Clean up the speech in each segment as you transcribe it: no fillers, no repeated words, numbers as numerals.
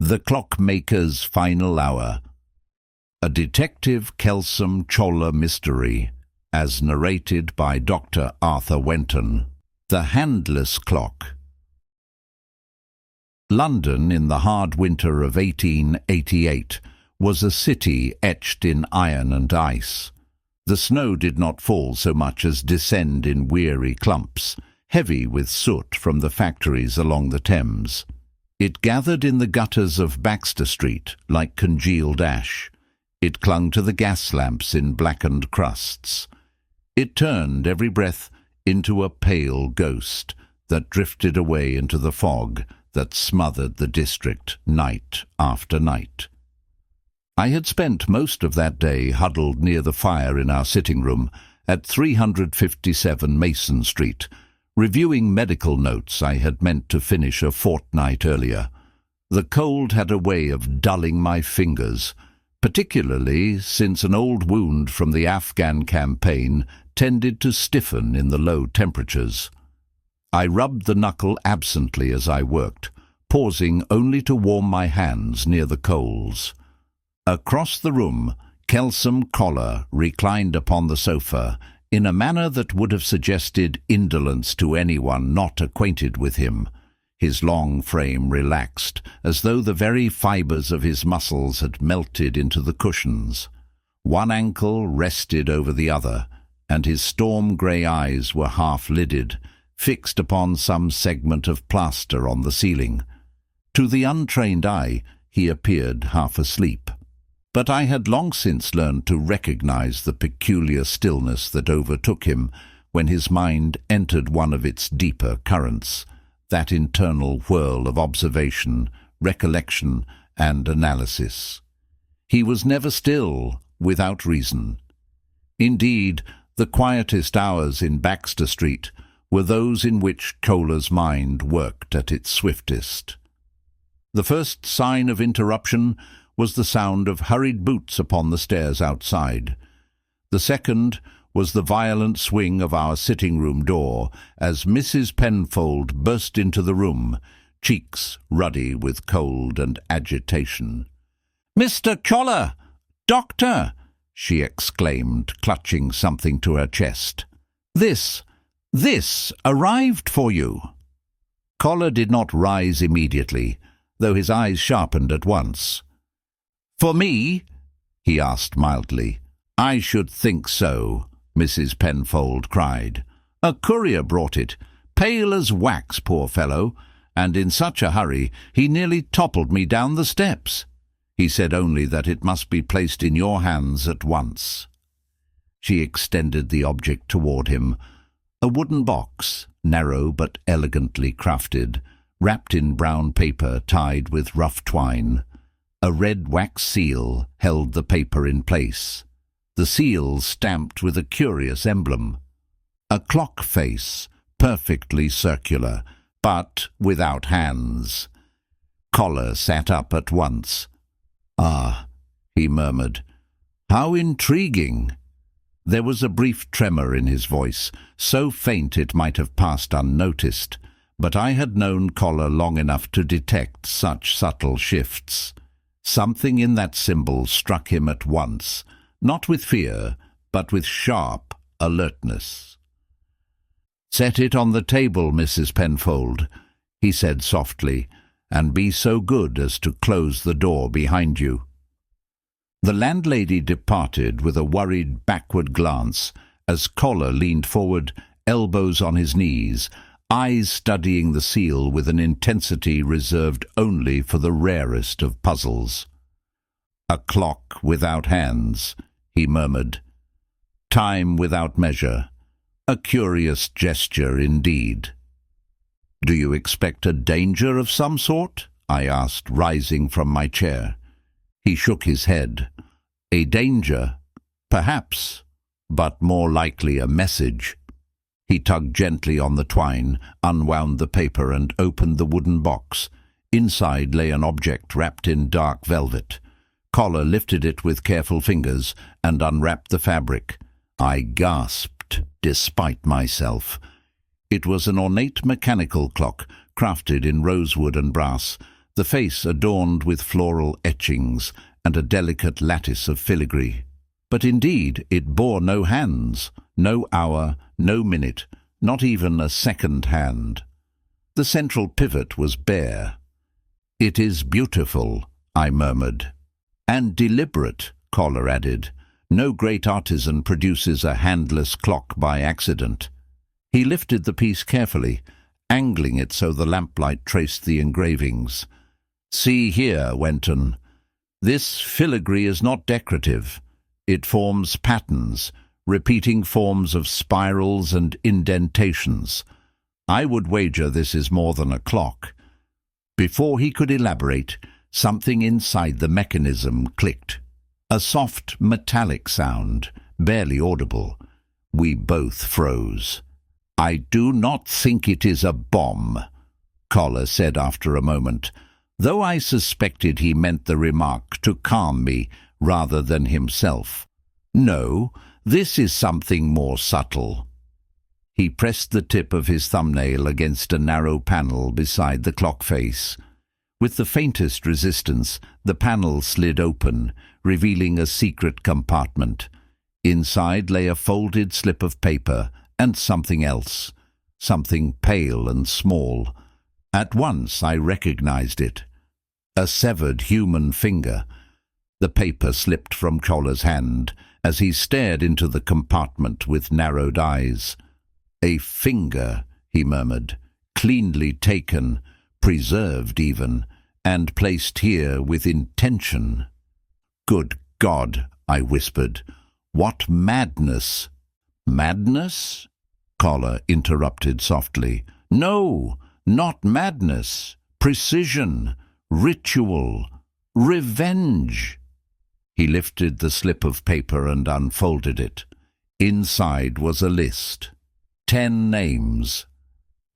The Clockmaker's Final Hour. A Detective Kelsom Chola mystery, as narrated by Dr. Arthur Wenton. The Handless Clock. London in the hard winter of 1888 was a city etched in iron and ice. The snow did not fall so much as descend in weary clumps, heavy with soot from the factories along the Thames. It gathered in the gutters of Baxter Street like congealed ash. It clung to the gas lamps in blackened crusts. It turned every breath into a pale ghost that drifted away into the fog that smothered the district night after night. I had spent most of that day huddled near the fire in our sitting room at 357 Mason Street, reviewing medical notes I had meant to finish a fortnight earlier. The cold had a way of dulling my fingers, particularly since an old wound from the Afghan campaign tended to stiffen in the low temperatures. I rubbed the knuckle absently as I worked, pausing only to warm my hands near the coals. Across the room, Kelsom Chola reclined upon the sofa in a manner that would have suggested indolence to anyone not acquainted with him. His long frame relaxed, as though the very fibres of his muscles had melted into the cushions. One ankle rested over the other, and his storm-grey eyes were half-lidded, fixed upon some segment of plaster on the ceiling. To the untrained eye, he appeared half asleep. But I had long since learned to recognize the peculiar stillness that overtook him when his mind entered one of its deeper currents, that internal whirl of observation, recollection, and analysis. He was never still, without reason. Indeed, the quietest hours in Baxter Street were those in which Chola's mind worked at its swiftest. The first sign of interruption was the sound of hurried boots upon the stairs outside. The second was the violent swing of our sitting-room door as Mrs. Penfold burst into the room, cheeks ruddy with cold and agitation. "Mr. Chola! Doctor!" she exclaimed, clutching something to her chest. This arrived for you." Chola did not rise immediately, though his eyes sharpened at once. "For me?" he asked mildly. "I should think so," Mrs. Penfold cried. "A courier brought it, pale as wax, poor fellow, and in such a hurry he nearly toppled me down the steps. He said only that it must be placed in your hands at once." She extended the object toward him, a wooden box, narrow but elegantly crafted, wrapped in brown paper tied with rough twine. A red wax seal held the paper in place, the seal stamped with a curious emblem. A clock face, perfectly circular, but without hands. Chola sat up at once. "Ah," he murmured, "how intriguing." There was a brief tremor in his voice, so faint it might have passed unnoticed, but I had known Chola long enough to detect such subtle shifts. Something in that symbol struck him at once, not with fear, but with sharp alertness. "Set it on the table, Mrs. Penfold," he said softly, "and be so good as to close the door behind you." The landlady departed with a worried backward glance as Chola leaned forward, elbows on his knees, eyes studying the seal with an intensity reserved only for the rarest of puzzles. "A clock without hands," he murmured. "Time without measure. A curious gesture indeed." "Do you expect a danger of some sort?" I asked, rising from my chair. He shook his head. "A danger? Perhaps, but more likely a message." He tugged gently on the twine, unwound the paper and opened the wooden box. Inside lay an object wrapped in dark velvet. Chola lifted it with careful fingers and unwrapped the fabric. I gasped, despite myself. It was an ornate mechanical clock, crafted in rosewood and brass, the face adorned with floral etchings and a delicate lattice of filigree. But indeed it bore no hands, no hour, no minute, not even a second hand. The central pivot was bare. "It is beautiful," I murmured. "And deliberate," Collar added. "No great artisan produces a handless clock by accident." He lifted the piece carefully, angling it so the lamplight traced the engravings. "See here, Wenton. This filigree is not decorative. It forms patterns, repeating forms of spirals and indentations. I would wager this is more than a clock." Before he could elaborate, something inside the mechanism clicked. A soft, metallic sound, barely audible. We both froze. "I do not think it is a bomb," Collar said after a moment, though I suspected he meant the remark to calm me rather than himself. "No, this is something more subtle." He pressed the tip of his thumbnail against a narrow panel beside the clock face. With the faintest resistance, the panel slid open, revealing a secret compartment. Inside lay a folded slip of paper and something else, something pale and small. At once I recognized it. A severed human finger. The paper slipped from Collar's hand as he stared into the compartment with narrowed eyes. "A finger," he murmured, "cleanly taken, preserved even, and placed here with intention." "Good God," I whispered. "What madness!" "Madness?" Collar interrupted softly. "No, not madness. Precision, ritual, revenge." He lifted the slip of paper and unfolded it. Inside was a list. 10 names,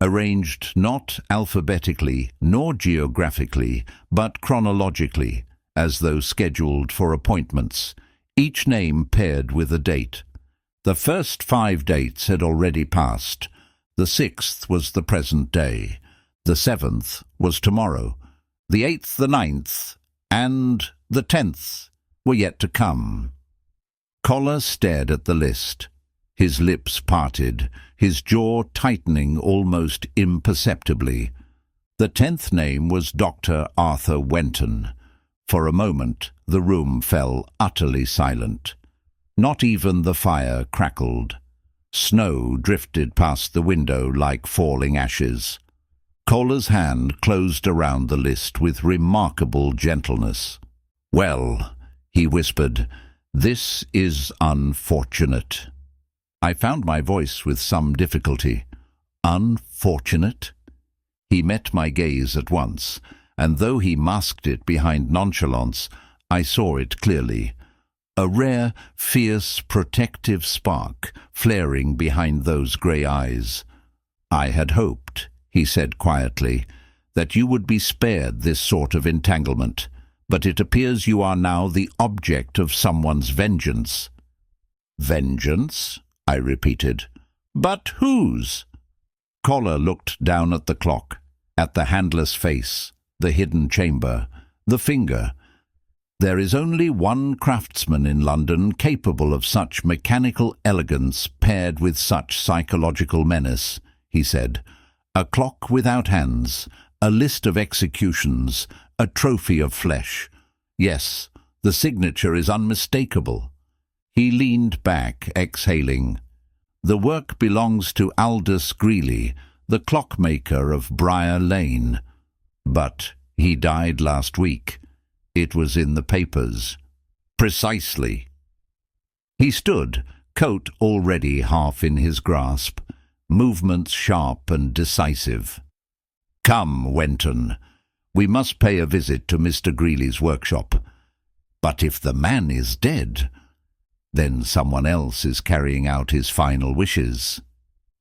arranged not alphabetically nor geographically, but chronologically, as though scheduled for appointments, each name paired with a date. The first 5 dates had already passed. The 6th was the present day. The 7th was tomorrow. The 8th, the 9th, and the 10th were yet to come. Collar stared at the list, his lips parted, his jaw tightening almost imperceptibly. The 10th name was Dr. Arthur Wenton. For a moment the room fell utterly silent. Not even the fire crackled. Snow drifted past the window like falling ashes. Collar's hand closed around the list with remarkable gentleness. "Well," he whispered, "this is unfortunate." I found my voice with some difficulty. "Unfortunate?" He met my gaze at once, and though he masked it behind nonchalance, I saw it clearly. A rare, fierce, protective spark flaring behind those grey eyes. "I had hoped," he said quietly, "that you would be spared this sort of entanglement, but it appears you are now the object of someone's vengeance." "Vengeance?" I repeated. "But whose?" Collar looked down at the clock, at the handless face, the hidden chamber, the finger. "There is only one craftsman in London capable of such mechanical elegance paired with such psychological menace," he said. "A clock without hands, a list of executions, a trophy of flesh. Yes, the signature is unmistakable." He leaned back, exhaling. "The work belongs to Aldous Greeley, the clockmaker of Briar Lane. But he died last week. It was in the papers." "Precisely." He stood, coat already half in his grasp, movements sharp and decisive. "Come, Wenton. We must pay a visit to Mr. Greeley's workshop. But if the man is dead, then someone else is carrying out his final wishes."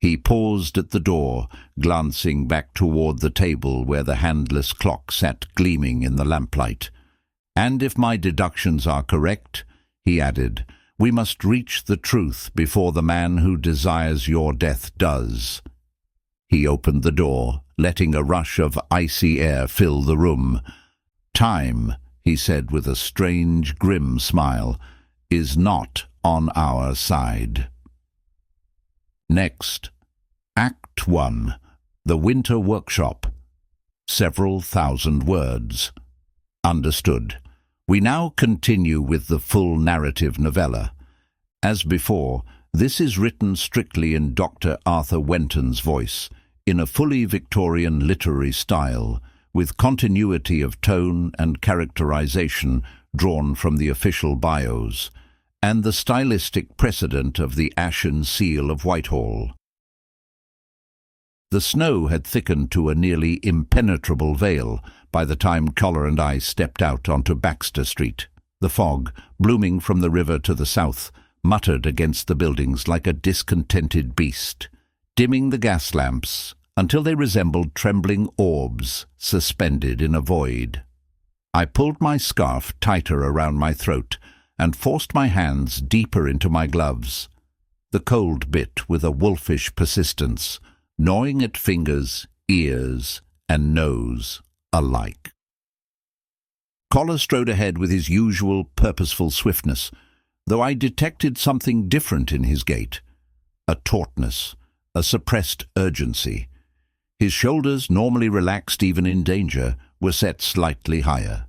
He paused at the door, glancing back toward the table where the handless clock sat gleaming in the lamplight. "And if my deductions are correct," he added, "we must reach the truth before the man who desires your death does." He opened the door, letting a rush of icy air fill the room. Time, he said with a strange, grim smile, is not on our side. Next, Act 1, The Winter Workshop. Several thousand words. Understood. We now continue with the full narrative novella. As before, this is written strictly in Dr. Arthur Wenton's voice, in a fully Victorian literary style, with continuity of tone and characterization drawn from the official bios, and the stylistic precedent of the Ashen Seal of Whitehall. The snow had thickened to a nearly impenetrable veil by the time Collar and I stepped out onto Baxter Street. The fog, blooming from the river to the south, muttered against the buildings like a discontented beast, dimming the gas lamps until they resembled trembling orbs suspended in a void. I pulled my scarf tighter around my throat and forced my hands deeper into my gloves. The cold bit with a wolfish persistence, gnawing at fingers, ears, and nose alike. Collar strode ahead with his usual purposeful swiftness, though I detected something different in his gait. A tautness, a suppressed urgency. His shoulders, normally relaxed even in danger, were set slightly higher.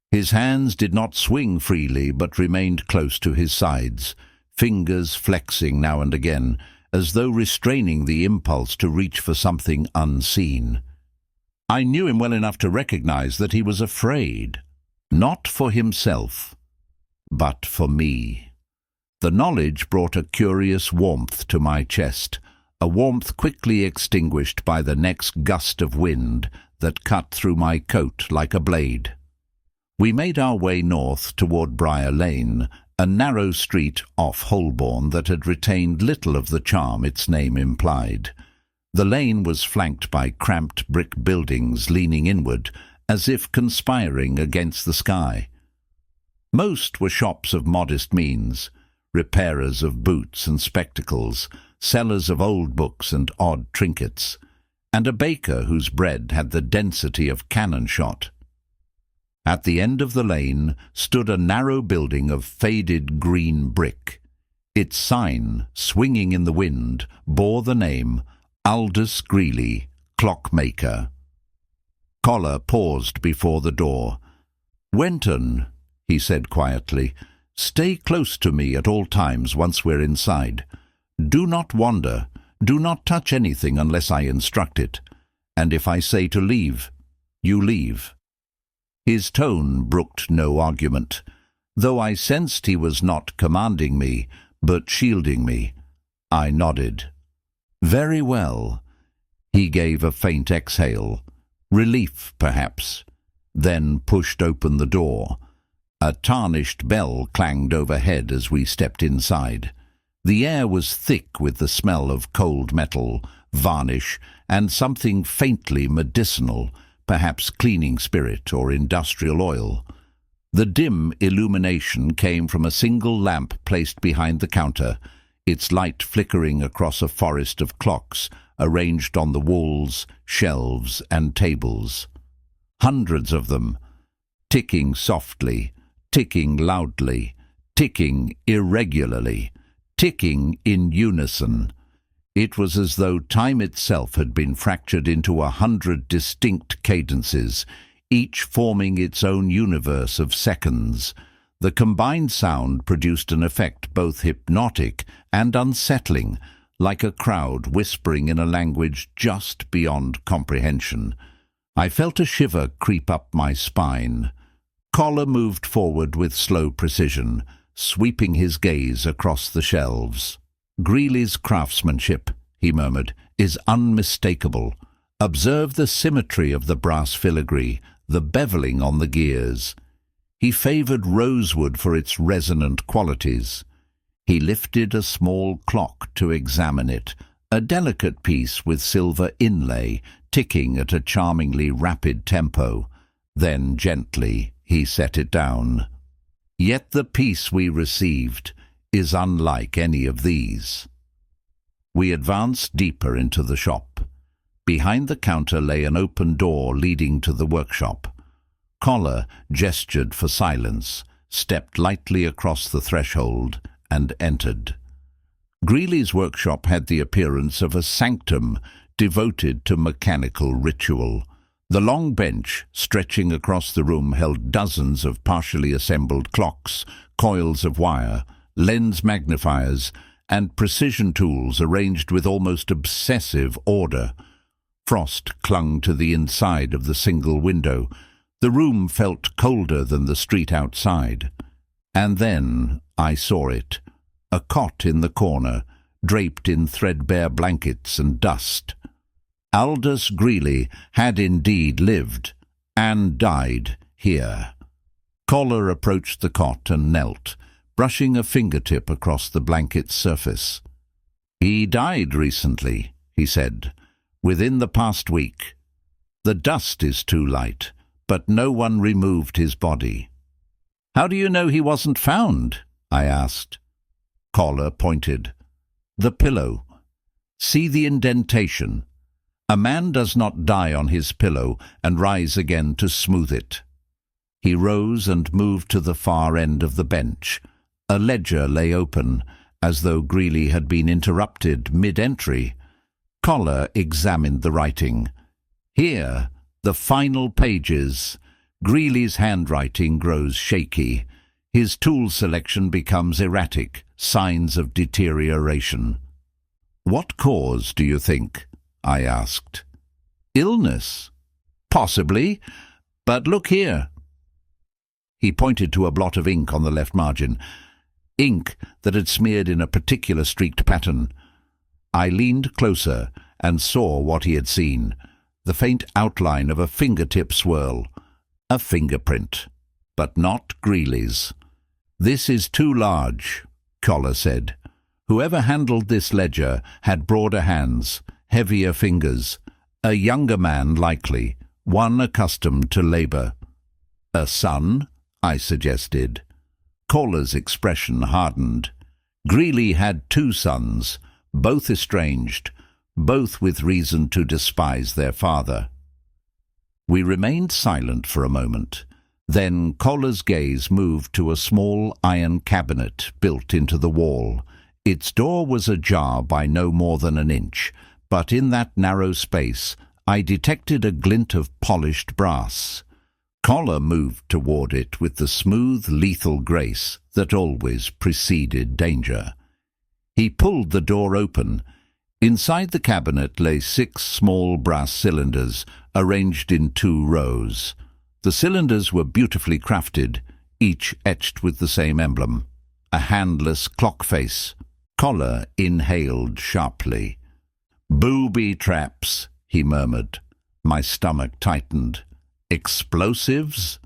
His hands did not swing freely but remained close to his sides, fingers flexing now and again, as though restraining the impulse to reach for something unseen. I knew him well enough to recognize that he was afraid, not for himself, but for me. The knowledge brought a curious warmth to my chest, a warmth quickly extinguished by the next gust of wind that cut through my coat like a blade. We made our way north toward Briar Lane, a narrow street off Holborn that had retained little of the charm its name implied. The lane was flanked by cramped brick buildings leaning inward, as if conspiring against the sky. Most were shops of modest means, repairers of boots and spectacles, sellers of old books and odd trinkets, and a baker whose bread had the density of cannon shot. At the end of the lane stood a narrow building of faded green brick. Its sign, swinging in the wind, bore the name Aldous Greeley, Clockmaker. Collar paused before the door. "Wenton," he said quietly, "stay close to me at all times once we're inside. Do not wander. Do not touch anything unless I instruct it. And if I say to leave, you leave." His tone brooked no argument, though I sensed he was not commanding me, but shielding me. I nodded. "Very well." He gave a faint exhale, relief perhaps, then pushed open the door. A tarnished bell clanged overhead as we stepped inside. The air was thick with the smell of cold metal, varnish, and something faintly medicinal, perhaps cleaning spirit or industrial oil. The dim illumination came from a single lamp placed behind the counter, its light flickering across a forest of clocks arranged on the walls, shelves, and tables. Hundreds of them, ticking softly, ticking loudly, ticking irregularly, ticking in unison. It was as though time itself had been fractured into 100 distinct cadences, each forming its own universe of seconds. The combined sound produced an effect both hypnotic and unsettling, like a crowd whispering in a language just beyond comprehension. I felt a shiver creep up my spine. Collar moved forward with slow precision, sweeping his gaze across the shelves. "Greeley's craftsmanship," he murmured, "is unmistakable. Observe the symmetry of the brass filigree, the beveling on the gears." He favoured rosewood for its resonant qualities. He lifted a small clock to examine it, a delicate piece with silver inlay, ticking at a charmingly rapid tempo. Then gently he set it down. "Yet the piece we received is unlike any of these." We advanced deeper into the shop. Behind the counter lay an open door leading to the workshop. Collar gestured for silence, stepped lightly across the threshold, and entered. Greeley's workshop had the appearance of a sanctum devoted to mechanical ritual. The long bench, stretching across the room, held dozens of partially assembled clocks, coils of wire, lens magnifiers, and precision tools arranged with almost obsessive order. Frost clung to the inside of the single window. The room felt colder than the street outside. And then I saw it, a cot in the corner, draped in threadbare blankets and dust. Aldous Greeley had indeed lived, and died, here. Collar approached the cot and knelt, brushing a fingertip across the blanket's surface. "He died recently," he said, "within the past week. The dust is too light, but no one removed his body." "How do you know he wasn't found?" I asked. Collar pointed. "The pillow. See the indentation. A man does not die on his pillow and rise again to smooth it." He rose and moved to the far end of the bench. A ledger lay open, as though Greeley had been interrupted mid-entry. Collar examined the writing. "Here, the final pages." Greeley's handwriting grows shaky. His tool selection becomes erratic, signs of deterioration. "What cause, do you think?" I asked. "Illness? Possibly, but look here." He pointed to a blot of ink on the left margin, ink that had smeared in a particular streaked pattern. I leaned closer and saw what he had seen, the faint outline of a fingertip swirl. A fingerprint, but not Greeley's. "This is too large," Collar said. "Whoever handled this ledger had broader hands, heavier fingers, a younger man likely, one accustomed to labor." "A son?" I suggested. Collar's expression hardened. Greeley had 2 sons, both estranged, both with reason to despise their father. We remained silent for a moment. Then Collar's gaze moved to a small iron cabinet built into the wall. Its door was ajar by no more than an inch, but in that narrow space I detected a glint of polished brass. Collar moved toward it with the smooth, lethal grace that always preceded danger. He pulled the door open. Inside the cabinet lay 6 small brass cylinders, arranged in 2 rows. The cylinders were beautifully crafted, each etched with the same emblem, a handless clock face. Collar inhaled sharply. "Booby traps," he murmured. My stomach tightened. "Explosives?"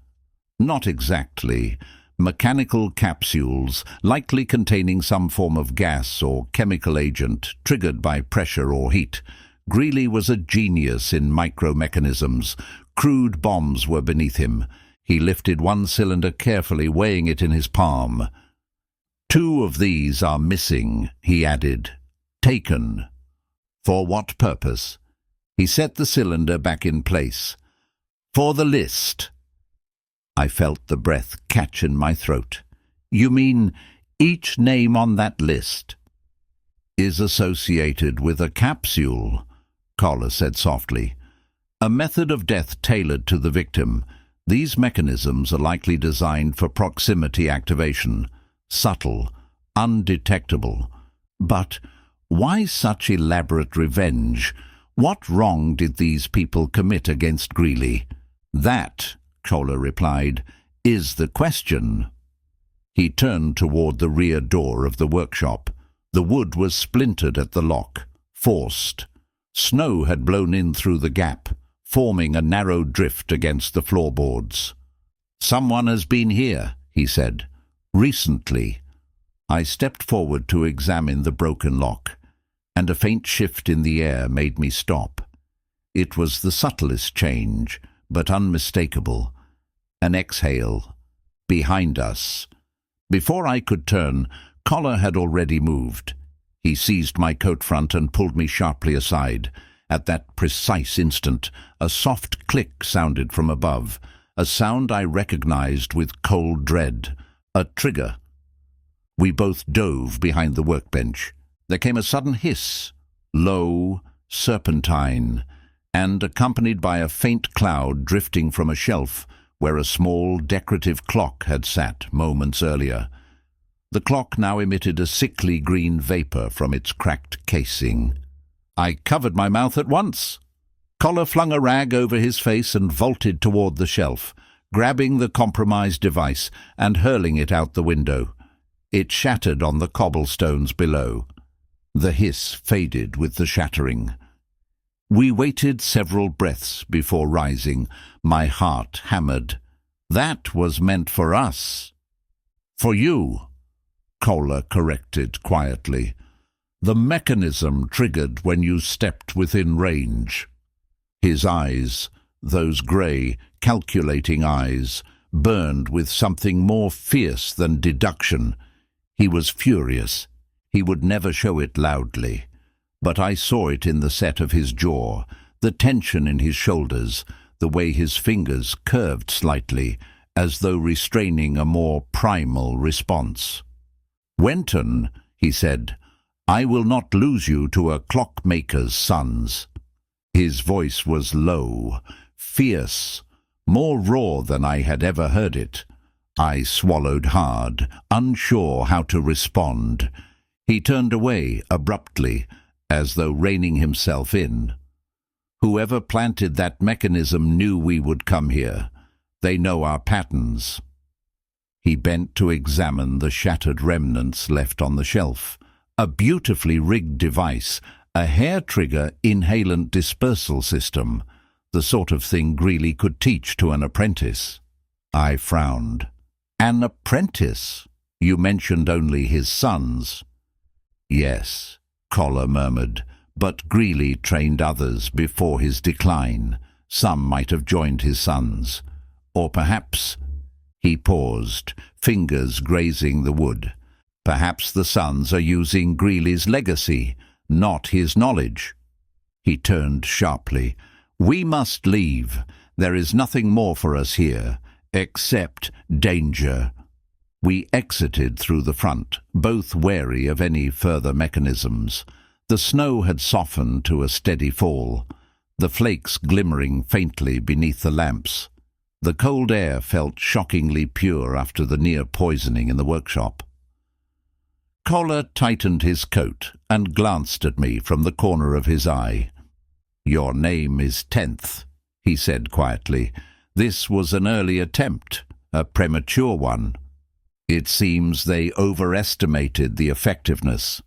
"Not exactly. Mechanical capsules, likely containing some form of gas or chemical agent triggered by pressure or heat. Greeley was a genius in micromechanisms. Crude bombs were beneath him. He lifted one cylinder carefully, weighing it in his palm. "2 of these are missing," he added. "Taken." "For what purpose?" He set the cylinder back in place. "For the list." I felt the breath catch in my throat. "You mean each name on that list is associated with a capsule?" Collar said softly. "A method of death tailored to the victim. These mechanisms are likely designed for proximity activation, subtle, undetectable. But why such elaborate revenge? What wrong did these people commit against Greeley?" "That," Collar replied, "is the question." He turned toward the rear door of the workshop. The wood was splintered at the lock, forced. Snow had blown in through the gap, forming a narrow drift against the floorboards. "Someone has been here," he said. "Recently." I stepped forward to examine the broken lock, and a faint shift in the air made me stop. It was the subtlest change, but unmistakable. An exhale. Behind us. Before I could turn, Collar had already moved. He seized my coat front and pulled me sharply aside. At that precise instant, a soft click sounded from above. a sound I recognized with cold dread. A trigger. We both dove behind the workbench. There came a sudden hiss, low, serpentine, and accompanied by a faint cloud drifting from a shelf where a small decorative clock had sat moments earlier. The clock now emitted a sickly green vapor from its cracked casing. I covered my mouth at once. Collar flung a rag over his face and vaulted toward the shelf, grabbing the compromised device and hurling it out the window. It shattered on the cobblestones below. The hiss faded with the shattering. We waited several breaths before rising. My heart hammered. That was meant for us. For you, Kohler corrected quietly. The mechanism triggered when you stepped within range. His eyes, those grey, calculating eyes, burned with something more fierce than deduction. He was furious. He would never show it loudly. But I saw it in the set of his jaw, the tension in his shoulders, the way his fingers curved slightly, as though restraining a more primal response. "Wenton," he said, "I will not lose you to a clockmaker's sons." His voice was low, fierce, more raw than I had ever heard it. I swallowed hard, unsure how to respond. He turned away abruptly, as though reining himself in. Whoever planted that mechanism knew we would come here. They know our patterns. He bent to examine the shattered remnants left on the shelf. A beautifully rigged device, a hair-trigger inhalant dispersal system, the sort of thing Greeley could teach to an apprentice. I frowned. An apprentice? You mentioned only his sons. Yes, Kohler murmured, but Greeley trained others before his decline. Some might have joined his sons. Or perhaps... He paused, fingers grazing the wood. Perhaps the sons are using Greeley's legacy, not his knowledge. He turned sharply. We must leave. There is nothing more for us here, except danger. We exited through the front, both wary of any further mechanisms. The snow had softened to a steady fall, the flakes glimmering faintly beneath the lamps. The cold air felt shockingly pure after the near poisoning in the workshop. Kohler tightened his coat and glanced at me from the corner of his eye. "Your name is 10th," he said quietly. "This was an early attempt, a premature one. It seems they overestimated the effectiveness."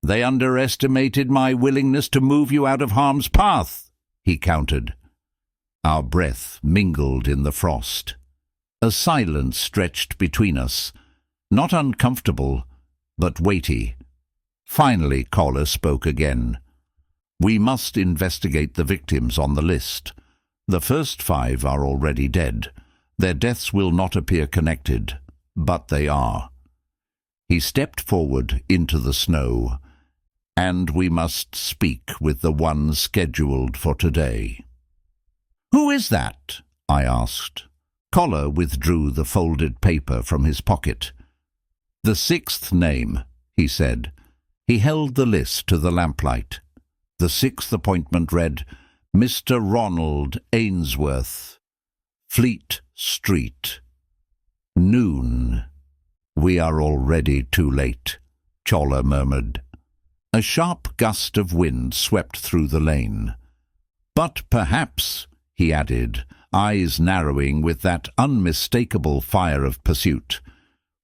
"They underestimated my willingness to move you out of harm's path," he countered. Our breath mingled in the frost. A silence stretched between us, not uncomfortable, but weighty. Finally, Kohler spoke again. "We must investigate the victims on the list. The first 5 are already dead. Their deaths will not appear connected, but they are." He stepped forward into the snow. "And we must speak with the one scheduled for today." "Who is that?" I asked. Kohler withdrew the folded paper from his pocket. "The 6th name," he said. He held the list to the lamplight. The 6th appointment read, Mr. Ronald Ainsworth, Fleet Street. Noon. "We are already too late," Kohler murmured. A sharp gust of wind swept through the lane. "But perhaps," he added, eyes narrowing with that unmistakable fire of pursuit,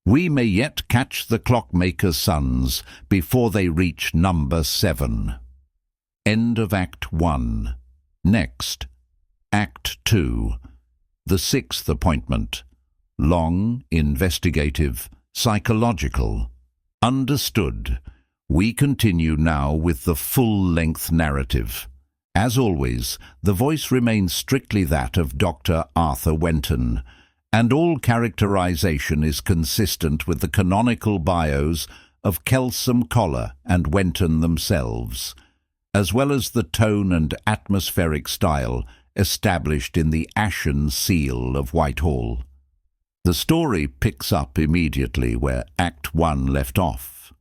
"we may yet catch the Clockmaker's sons before they reach number 7. End of Act 1. Next, Act 2. The 6th appointment. Long, investigative, psychological. Understood. We continue now with the full-length narrative. As always, the voice remains strictly that of Dr. Arthur Wenton, and all characterization is consistent with the canonical bios of Kelsom Kohler and Wenton themselves, as well as the tone and atmospheric style established in the ashen seal of Whitehall. The story picks up immediately where Act 1 left off.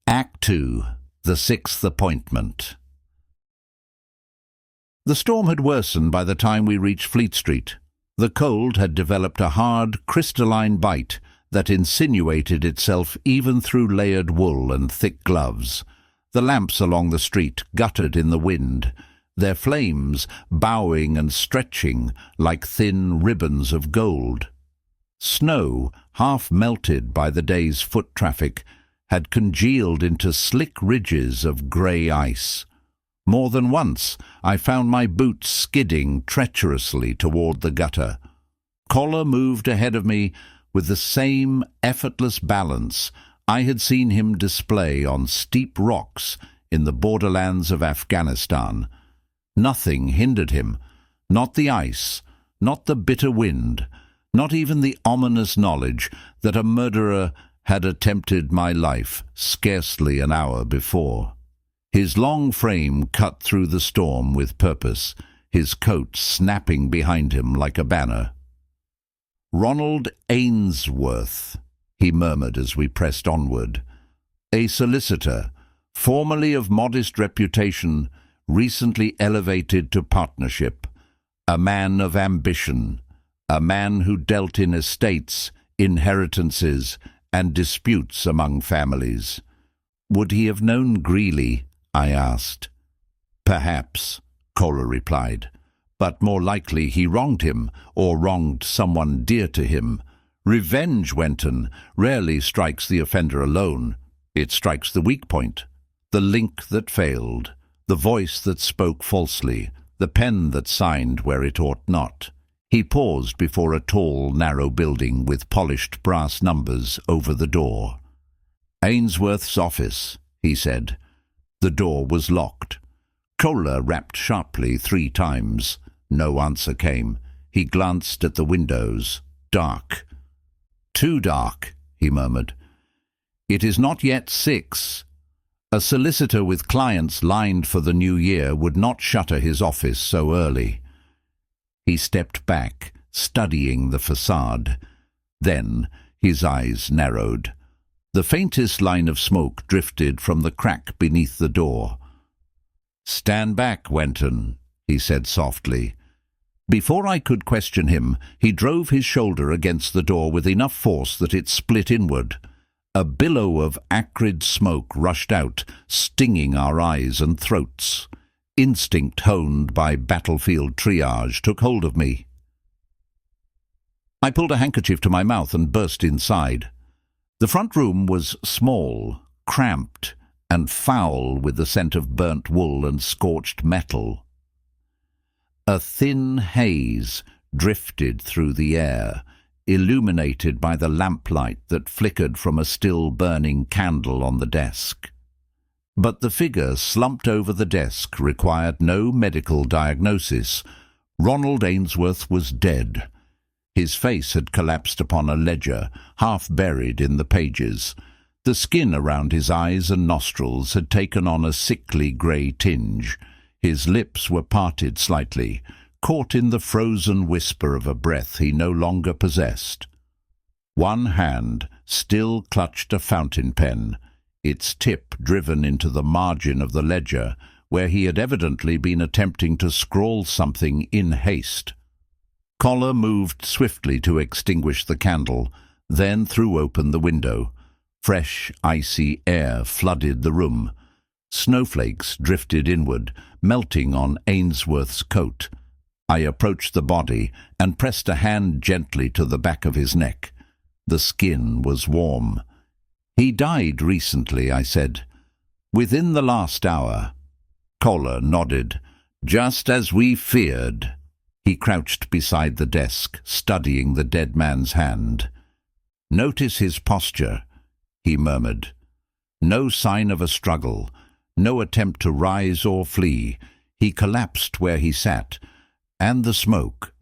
Act 2, The Sixth Appointment. The storm had worsened by the time we reached Fleet Street. The cold had developed a hard, crystalline bite that insinuated itself even through layered wool and thick gloves. The lamps along the street guttered in the wind, their flames bowing and stretching like thin ribbons of gold. Snow, half melted by the day's foot traffic, had congealed into slick ridges of grey ice. More than once I found my boots skidding treacherously toward the gutter. Collar moved ahead of me with the same effortless balance I had seen him display on steep rocks in the borderlands of Afghanistan. Nothing hindered him, not the ice, not the bitter wind, not even the ominous knowledge that a murderer had attempted my life scarcely an hour before. His long frame cut through the storm with purpose, his coat snapping behind him like a banner. "Ronald Ainsworth," he murmured as we pressed onward. "A solicitor, formerly of modest reputation, recently elevated to partnership. A man of ambition, a man who dealt in estates, inheritances, and disputes among families. Would he have known Greeley?" I asked. "Perhaps," Kohler replied, "but more likely he wronged him, or wronged someone dear to him. Revenge, Wenton, rarely strikes the offender alone. It strikes the weak point, the link that failed, the voice that spoke falsely, the pen that signed where it ought not." He paused before a tall, narrow building with polished brass numbers over the door. "Ainsworth's office," he said. The door was locked. Kohler rapped sharply 3 times. No answer came. He glanced at the windows. Dark. "Too dark," he murmured. "It is not yet 6. A solicitor with clients lined for the new year would not shutter his office so early." He stepped back, studying the facade. Then his eyes narrowed. The faintest line of smoke drifted from the crack beneath the door. "Stand back, Wenton," he said softly. Before I could question him, he drove his shoulder against the door with enough force that it split inward. A billow of acrid smoke rushed out, stinging our eyes and throats. Instinct honed by battlefield triage took hold of me. I pulled a handkerchief to my mouth and burst inside. The front room was small, cramped, and foul with the scent of burnt wool and scorched metal. A thin haze drifted through the air, illuminated by the lamplight that flickered from a still-burning candle on the desk. But the figure slumped over the desk required no medical diagnosis. Ronald Ainsworth was dead. His face had collapsed upon a ledger, half buried in the pages. The skin around his eyes and nostrils had taken on a sickly grey tinge. His lips were parted slightly, caught in the frozen whisper of a breath he no longer possessed. One hand still clutched a fountain pen, its tip driven into the margin of the ledger, where he had evidently been attempting to scrawl something in haste. Collar moved swiftly to extinguish the candle, then threw open the window. Fresh, icy air flooded the room. Snowflakes drifted inward, melting on Ainsworth's coat. I approached the body and pressed a hand gently to the back of his neck. The skin was warm. "He died recently," I said. "Within the last hour." Kohler nodded. "Just as we feared." He crouched beside the desk, studying the dead man's hand. "Notice his posture," he murmured. No sign of a struggle, no attempt to rise or flee. He collapsed where he sat, and the smoke.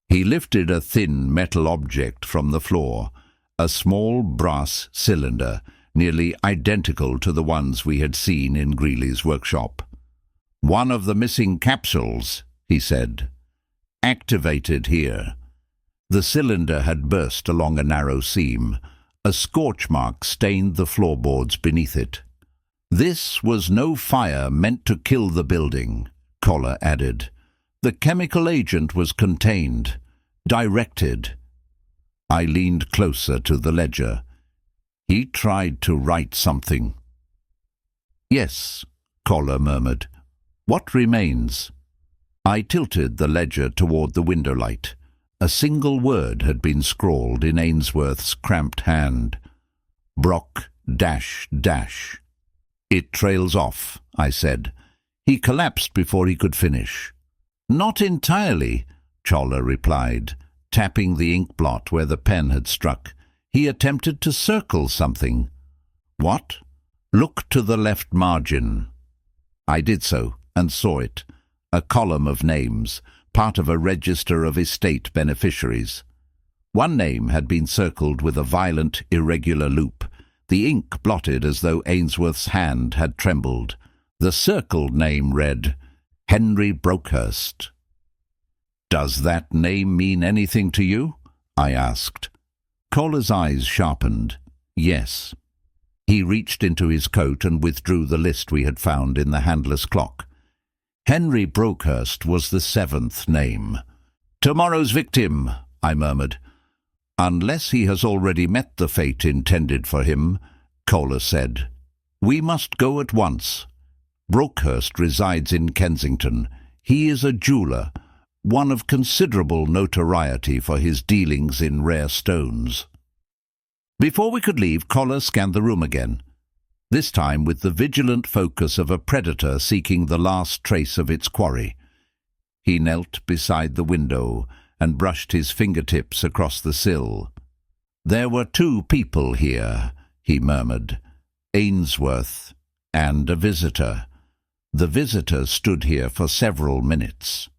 He lifted a thin metal object from the floor, a small brass cylinder, nearly identical to the ones we had seen in Greeley's workshop. "One of the missing capsules," he said. "Activated here." The cylinder had burst along a narrow seam. A scorch mark stained the floorboards beneath it. "This was no fire meant to kill the building," Koller added. "The chemical agent was contained, directed." I leaned closer to the ledger. "He tried to write something." "Yes," Koller murmured. "What remains?" I tilted the ledger toward the window light. A single word had been scrawled in Ainsworth's cramped hand. "Brock dash dash." "It trails off," I said. "He collapsed before he could finish." "Not entirely," Koller replied, tapping the ink blot where the pen had struck. "He attempted to circle something." "What?" "Look to the left margin." I did so, and saw it. A column of names, part of a register of estate beneficiaries. One name had been circled with a violent, irregular loop, the ink blotted as though Ainsworth's hand had trembled. The circled name read, Henry Brokehurst. "Does that name mean anything to you?" I asked. Koller's eyes sharpened. "Yes." He reached into his coat and withdrew the list we had found in the handless clock. Henry Brokehurst was the 7th name. "Tomorrow's victim," I murmured. "Unless he has already met the fate intended for him," Koller said. "We must go at once. Brokehurst resides in Kensington. He is a jeweller, one of considerable notoriety for his dealings in rare stones." Before we could leave, Koller scanned the room again, this time with the vigilant focus of a predator seeking the last trace of its quarry. He knelt beside the window and brushed his fingertips across the sill. "There were 2 people here," he murmured, "Ainsworth and a visitor. The visitor stood here for several minutes."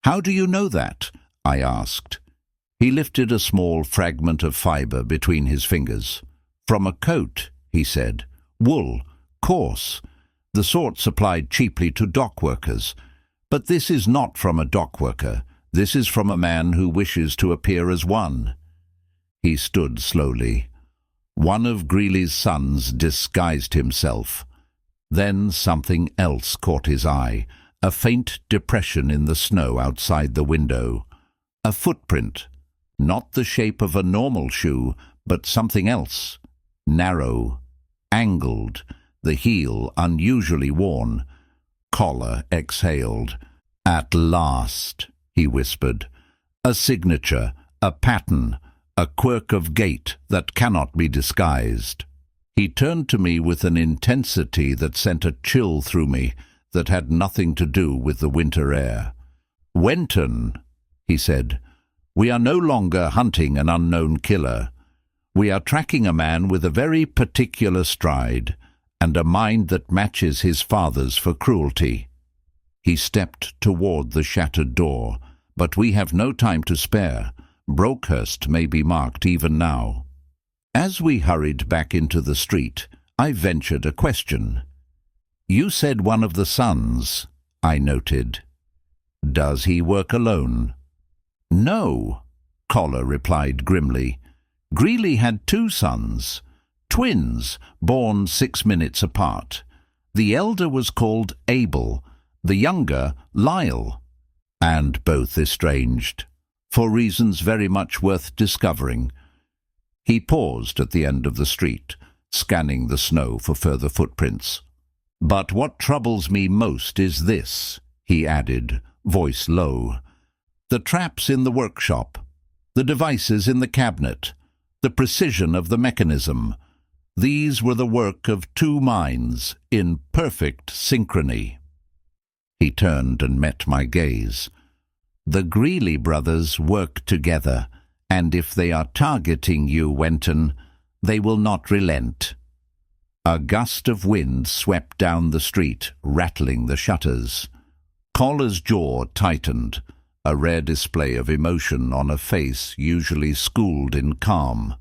"How do you know that?" I asked. He lifted a small fragment of fibre between his fingers. "From a coat," he said. "Wool, coarse, the sort supplied cheaply to dock workers. But this is not from a dock worker. This is from a man who wishes to appear as one." He stood slowly. One of Greeley's sons disguised himself. Then something else caught his eye, a faint depression in the snow outside the window. A footprint, not the shape of a normal shoe, but something else, narrow, angled, the heel unusually worn. Koller exhaled. "At last," he whispered. "A signature, a pattern, a quirk of gait that cannot be disguised." He turned to me with an intensity that sent a chill through me that had nothing to do with the winter air. "Wenton," he said, "we are no longer hunting an unknown killer. We are tracking a man with a very particular stride and a mind that matches his father's for cruelty." He stepped toward the shattered door. "But we have no time to spare. Brokehurst may be marked even now." As we hurried back into the street, I ventured a question. "You said one of the sons," I noted. "Does he work alone?" "No," Koller replied grimly. "Greeley had 2 sons, twins, born 6 minutes apart. The elder was called Abel, the younger Lyle, and both estranged, for reasons very much worth discovering." He paused at the end of the street, scanning the snow for further footprints. "But what troubles me most is this," he added, voice low. "The traps in the workshop, the devices in the cabinet, the precision of the mechanism. These were the work of 2 minds in perfect synchrony." He turned and met my gaze. "The Greeley brothers work together, and if they are targeting you, Wenton, they will not relent." A gust of wind swept down the street, rattling the shutters. Koller's jaw tightened. a rare display of emotion on a face usually schooled in calm.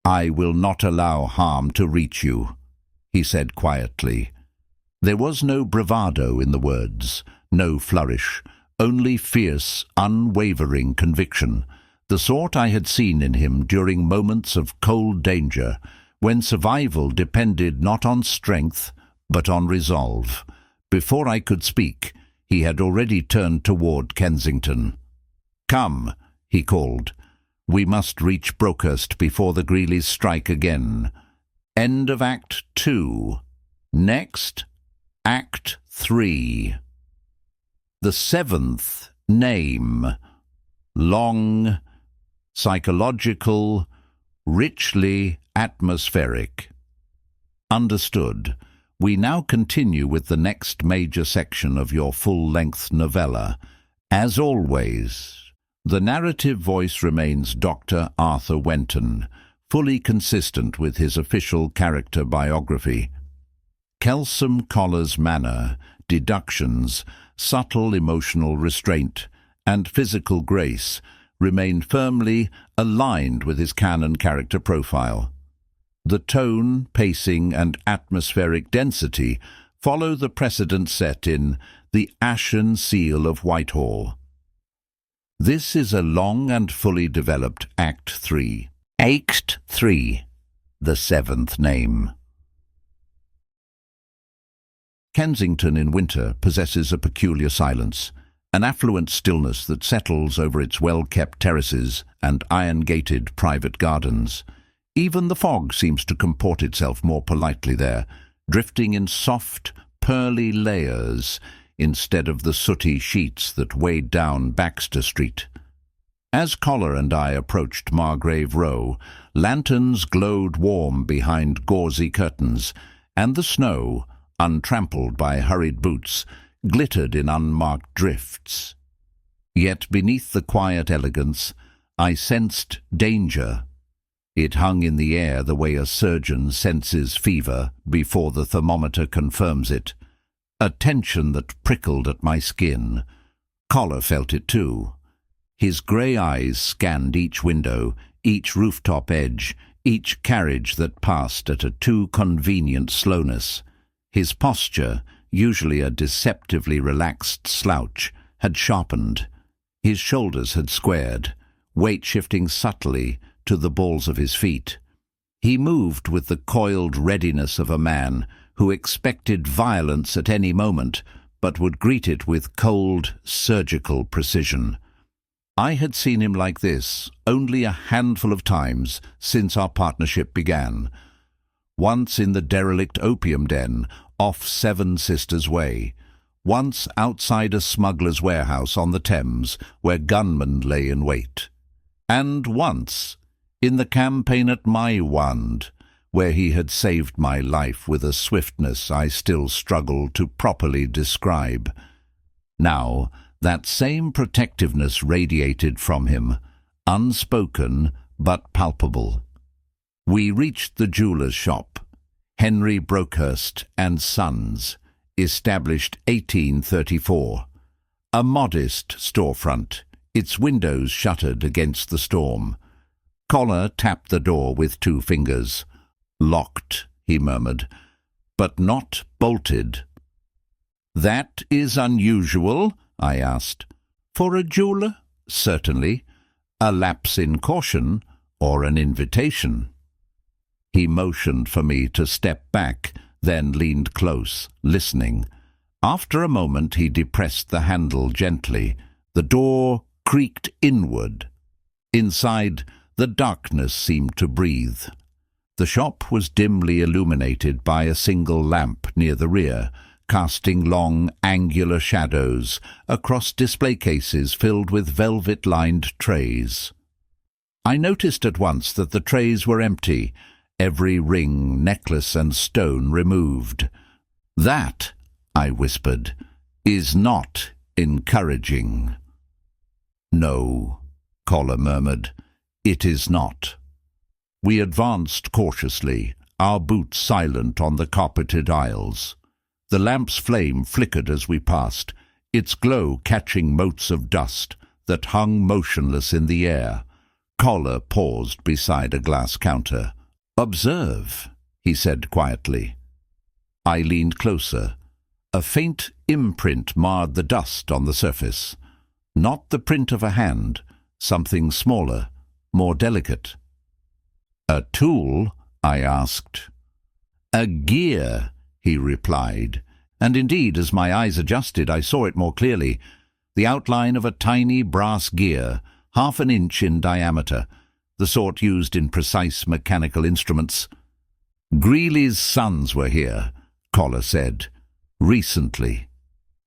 "I will not allow harm to reach you," he said quietly. There was no bravado in the words, no flourish, only fierce, unwavering conviction, the sort I had seen in him during moments of cold danger, when survival depended not on strength, but on resolve. Before I could speak, he had already turned toward Kensington. "Come," he called. "We must reach Brockhurst before the Greeleys strike again. End of Act 2. Next, Act 3. The seventh name. Long, psychological, richly atmospheric. Understood. We now continue with the next major section of your full-length novella. As always, the narrative voice remains Dr. Arthur Wenton, fully consistent with his official character biography. Kelsom Collar's manner, deductions, subtle emotional restraint, and physical grace remain firmly aligned with his canon character profile. The tone, pacing, and atmospheric density follow the precedent set in The Ashen Seal of Whitehall. This is a long and fully developed Act 3. Act 3. The seventh name. Kensington in winter possesses a peculiar silence, an affluent stillness that settles over its well-kept terraces and iron-gated private gardens. Even the fog seems to comport itself more politely there, drifting in soft, pearly layers instead of the sooty sheets that weighed down Baxter Street. As Collar and I approached Margrave Row, lanterns glowed warm behind gauzy curtains, and the snow, untrampled by hurried boots, glittered in unmarked drifts. Yet beneath the quiet elegance, I sensed danger. It hung in the air the way a surgeon senses fever before the thermometer confirms it, a tension that prickled at my skin. Collar felt it too. His grey eyes scanned each window, each rooftop edge, each carriage that passed at a too convenient slowness. His posture, usually a deceptively relaxed slouch, had sharpened. His shoulders had squared, weight shifting subtly to the balls of his feet. He moved with the coiled readiness of a man who expected violence at any moment, but would greet it with cold, surgical precision. I had seen him like this only a handful of times since our partnership began. Once in the derelict opium den off Seven Sisters Way, once outside a smuggler's warehouse on the Thames where gunmen lay in wait, and once in the campaign at Maiwand, where he had saved my life with a swiftness I still struggle to properly describe. Now, that same protectiveness radiated from him, unspoken but palpable. We reached the jeweller's shop, Henry Brockhurst and Sons, established 1834. A modest storefront, its windows shuttered against the storm. Collar tapped the door with 2 fingers. "Locked," he murmured, "but not bolted." "That is unusual?" I asked. "For a jeweller? Certainly. A lapse in caution, or an invitation?" He motioned for me to step back, then leaned close, listening. After a moment he depressed the handle gently. The door creaked inward. Inside, the darkness seemed to breathe. The shop was dimly illuminated by a single lamp near the rear, casting long, angular shadows across display cases filled with velvet-lined trays. I noticed at once that the trays were empty, every ring, necklace, and stone removed. "That," I whispered, "is not encouraging." "No," Collar murmured, "it is not." We advanced cautiously, our boots silent on the carpeted aisles. The lamp's flame flickered as we passed, its glow catching motes of dust, that hung motionless in the air. Collar paused beside a glass counter. "Observe," he said quietly. I leaned closer. A faint imprint marred the dust on the surface. Not the print of a hand, something smaller, more delicate. "A tool?" I asked. "A gear," he replied, and indeed, as my eyes adjusted, I saw it more clearly. The outline of a tiny brass gear, half an inch in diameter, the sort used in precise mechanical instruments. "Greeley's sons were here," Collar said. "Recently."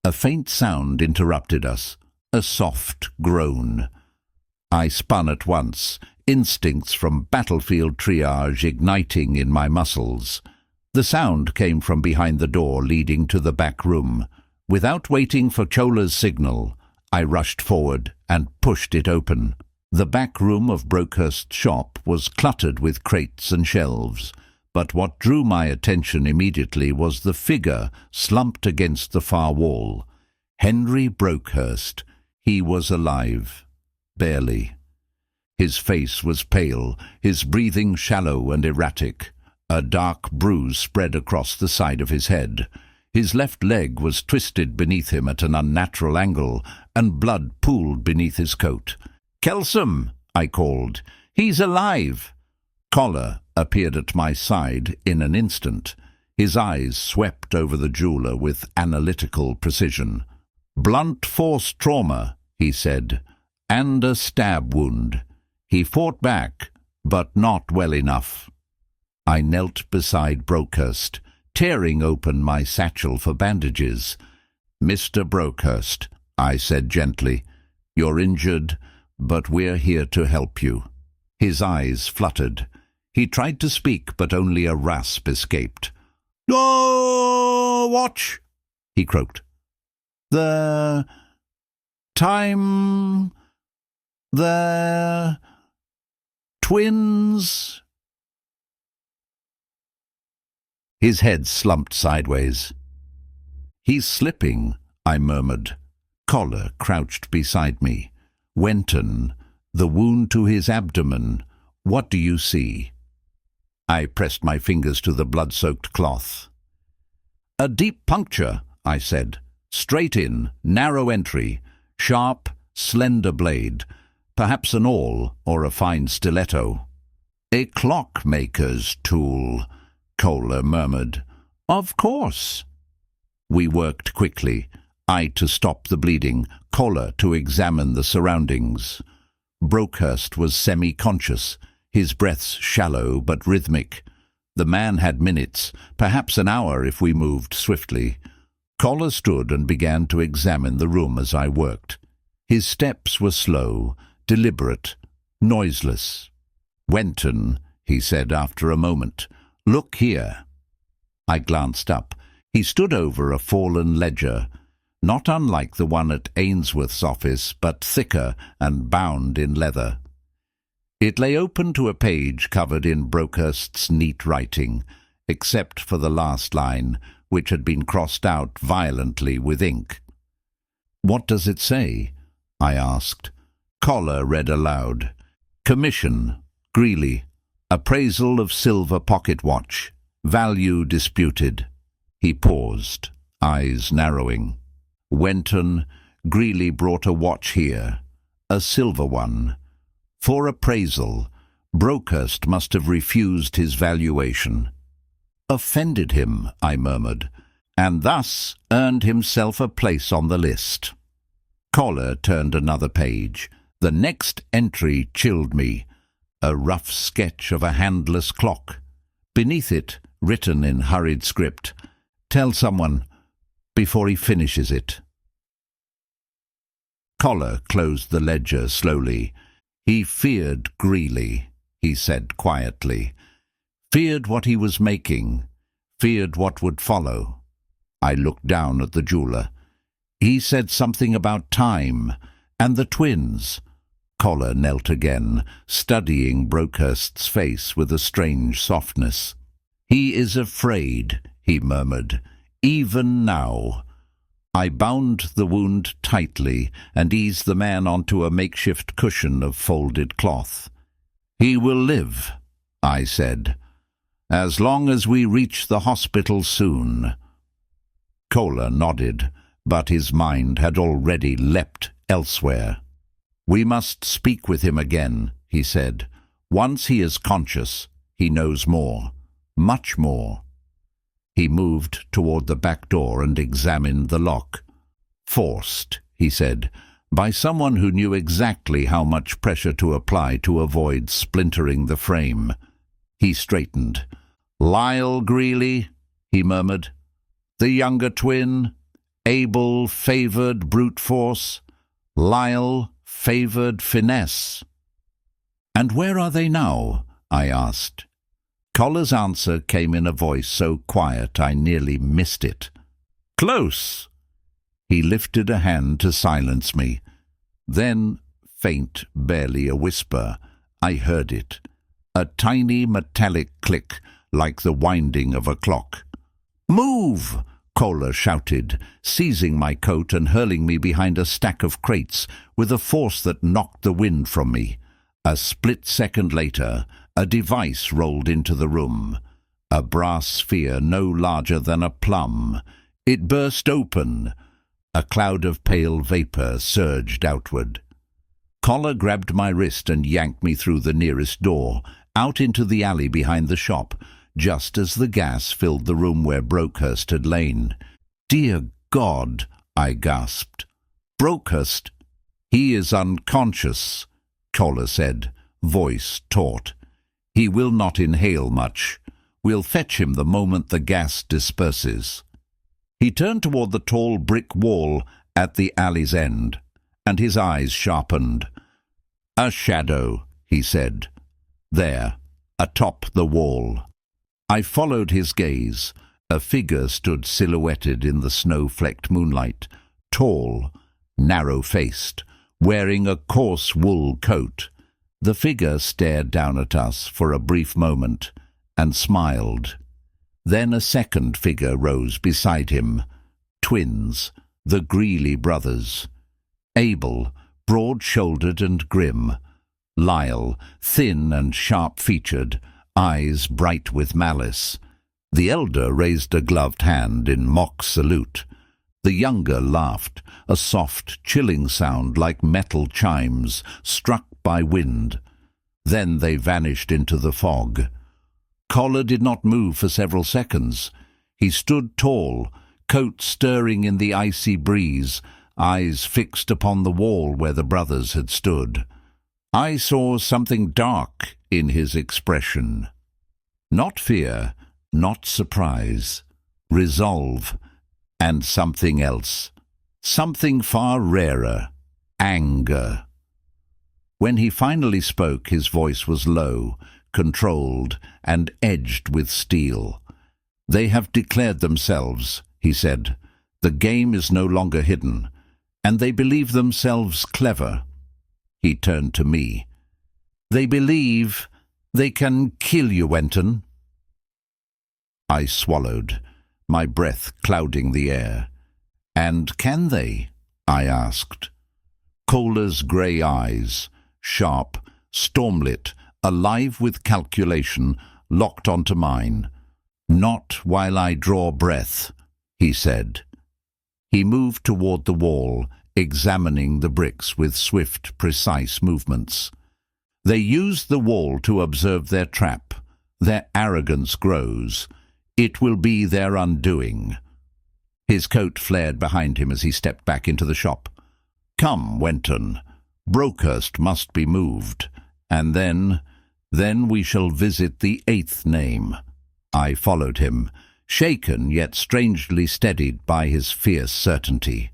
A faint sound interrupted us, a soft groan. I spun at once, instincts from battlefield triage igniting in my muscles. The sound came from behind the door leading to the back room. Without waiting for Chola's signal, I rushed forward and pushed it open. The back room of Brokehurst's shop was cluttered with crates and shelves, but what drew my attention immediately was the figure slumped against the far wall. Henry Brokehurst. He was alive. Barely. His face was pale, his breathing shallow and erratic. A dark bruise spread across the side of his head. His left leg was twisted beneath him at an unnatural angle, and blood pooled beneath his coat. "Kelsom!" I called. "He's alive!" Collar appeared at my side in an instant. His eyes swept over the jeweler with analytical precision. "Blunt force trauma," he said, "and a stab wound. He fought back, but not well enough." I knelt beside Brokehurst, tearing open my satchel for bandages. "Mr. Brokehurst," I said gently, "you're injured, but we're here to help you." His eyes fluttered. He tried to speak, but only a rasp escaped. "Oh, watch!" he croaked. "The time... the twins..." His head slumped sideways. "He's slipping," I murmured. Collar crouched beside me. "Wenton, the wound to his abdomen. What do you see?" I pressed my fingers to the blood-soaked cloth. "A deep puncture," I said. "Straight in, narrow entry, sharp, slender blade, perhaps an awl or a fine stiletto." "A clockmaker's tool," Collar murmured. "Of course." We worked quickly, I to stop the bleeding, Collar to examine the surroundings. Brokehurst was semi-conscious, his breaths shallow but rhythmic. The man had minutes, perhaps an hour if we moved swiftly. Collar stood and began to examine the room as I worked. His steps were slow, deliberate, noiseless. "Wenton," he said after a moment, "look here." I glanced up. He stood over a fallen ledger, not unlike the one at Ainsworth's office, but thicker and bound in leather. It lay open to a page covered in Brokehurst's neat writing, except for the last line, which had been crossed out violently with ink. "What does it say?" I asked. Collar read aloud. "Commission, Greeley. Appraisal of silver pocket watch. Value disputed." He paused, eyes narrowing. "Wenton, Greeley brought a watch here. A silver one. For appraisal, Brokehurst must have refused his valuation." "Offended him," I murmured, "and thus earned himself a place on the list." Collar turned another page. The next entry chilled me. A rough sketch of a handless clock. Beneath it, written in hurried script, "Tell someone before he finishes it." Collar closed the ledger slowly. "He feared Greeley," he said quietly. "Feared what he was making. Feared what would follow." I looked down at the jeweler. "He said something about time and the twins." Collar knelt again, studying Brokehurst's face with a strange softness. "He is afraid," he murmured, "even now." I bound the wound tightly and eased the man onto a makeshift cushion of folded cloth. "He will live," I said, "as long as we reach the hospital soon." Kohler nodded, but his mind had already leapt elsewhere. "We must speak with him again," he said. "Once he is conscious, he knows more, much more." He moved toward the back door and examined the lock. "Forced," he said, "by someone who knew exactly how much pressure to apply to avoid splintering the frame." He straightened. "Lyle Greeley," he murmured. "The younger twin. Abel favored brute force. Lyle favored finesse." "And where are they now?" I asked. Kohler's answer came in a voice so quiet I nearly missed it. "Close." He lifted a hand to silence me. Then, faint, barely a whisper, I heard it. A tiny metallic click, like the winding of a clock. "Move!" Kohler shouted, seizing my coat and hurling me behind a stack of crates with a force that knocked the wind from me. A split second later, a device rolled into the room. A brass sphere no larger than a plum. It burst open. A cloud of pale vapor surged outward. Kohler grabbed my wrist and yanked me through the nearest door, out into the alley behind the shop, just as the gas filled the room where Brokehurst had lain. "Dear God," I gasped. "Brokehurst?" "He is unconscious," Kohler said, voice taut. "He will not inhale much. We'll fetch him the moment the gas disperses." He turned toward the tall brick wall at the alley's end, and his eyes sharpened. "A shadow," he said. "There, atop the wall." I followed his gaze. A figure stood silhouetted in the snow-flecked moonlight, tall, narrow-faced, wearing a coarse wool coat. The figure stared down at us for a brief moment and smiled. Then a second figure rose beside him. Twins, the Greeley brothers. Abel, broad-shouldered and grim. Lyle, thin and sharp-featured, eyes bright with malice. The elder raised a gloved hand in mock salute. The younger laughed, a soft, chilling sound like metal chimes struck by wind. Then they vanished into the fog. Kohler did not move for several seconds. He stood tall, coat stirring in the icy breeze, eyes fixed upon the wall where the brothers had stood. I saw something dark in his expression. Not fear, not surprise, resolve, and something else. Something far rarer, anger. When he finally spoke, his voice was low, controlled, and edged with steel. "They have declared themselves," he said. "The game is no longer hidden, and they believe themselves clever." He turned to me. "They believe they can kill you, Wenton." I swallowed, my breath clouding the air. "And can they?" I asked. Kohler's grey eyes, sharp, stormlit, alive with calculation, locked onto mine. "Not while I draw breath," he said. He moved toward the wall, examining the bricks with swift, precise movements. "They use the wall to observe their trap. Their arrogance grows. It will be their undoing." His coat flared behind him as he stepped back into the shop. "Come, Wenton. Brokehurst must be moved. And then we shall visit the 8th name." I followed him, shaken yet strangely steadied by his fierce certainty.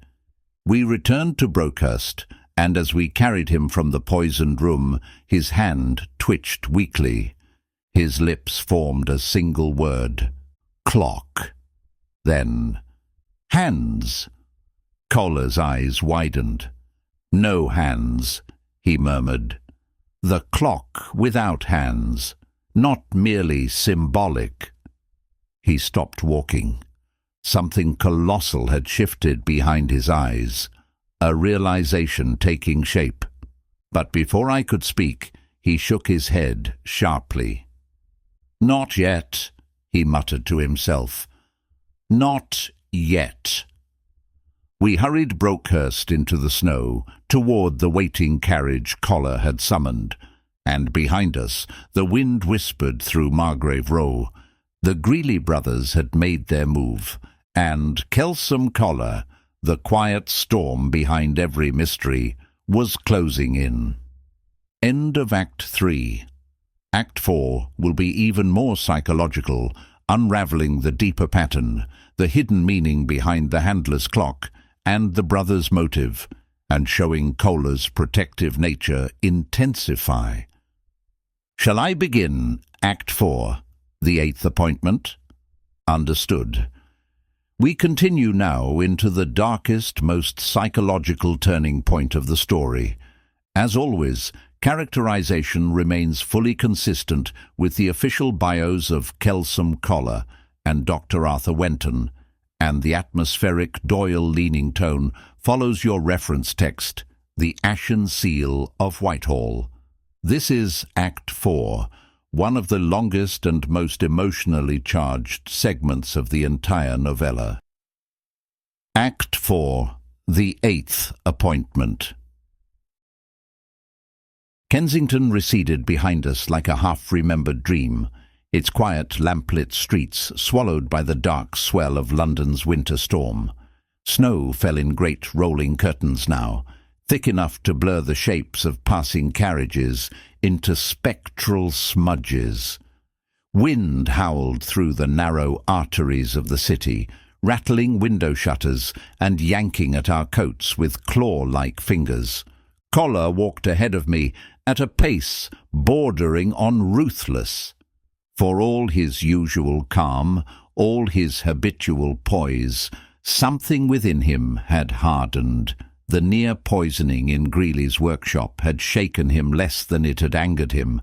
We returned to Brokehurst, and as we carried him from the poisoned room, his hand twitched weakly. His lips formed a single word. "Clock." Then, "Hands." Kohler's eyes widened. "No hands," he murmured. "The clock without hands, not merely symbolic." He stopped walking. Something colossal had shifted behind his eyes, a realization taking shape. But before I could speak, he shook his head sharply. "Not yet," he muttered to himself. "Not yet." We hurried Brokehurst into the snow, toward the waiting carriage Collar had summoned, and behind us the wind whispered through Margrave Row. The Greeley brothers had made their move, and Kelsom Collar, the quiet storm behind every mystery, was closing in. End of Act 3. Act 4 will be even more psychological, unravelling the deeper pattern, the hidden meaning behind the handler's clock, and the brothers' motive, and showing Collar's protective nature intensify. Shall I begin Act 4, the 8th appointment? Understood. We continue now into the darkest, most psychological turning point of the story. As always, characterization remains fully consistent with the official bios of Kelsom Collar and Dr. Arthur Wenton, and the atmospheric Doyle-leaning tone follows your reference text, The Ashen Seal of Whitehall. This is Act 4, one of the longest and most emotionally charged segments of the entire novella. Act 4, the 8th appointment. Kensington receded behind us like a half-remembered dream, its quiet, lamplit streets swallowed by the dark swell of London's winter storm. Snow fell in great rolling curtains now, thick enough to blur the shapes of passing carriages into spectral smudges. Wind howled through the narrow arteries of the city, rattling window shutters and yanking at our coats with claw-like fingers. Collar walked ahead of me at a pace bordering on ruthless. For all his usual calm, all his habitual poise, something within him had hardened. The near poisoning in Greeley's workshop had shaken him less than it had angered him.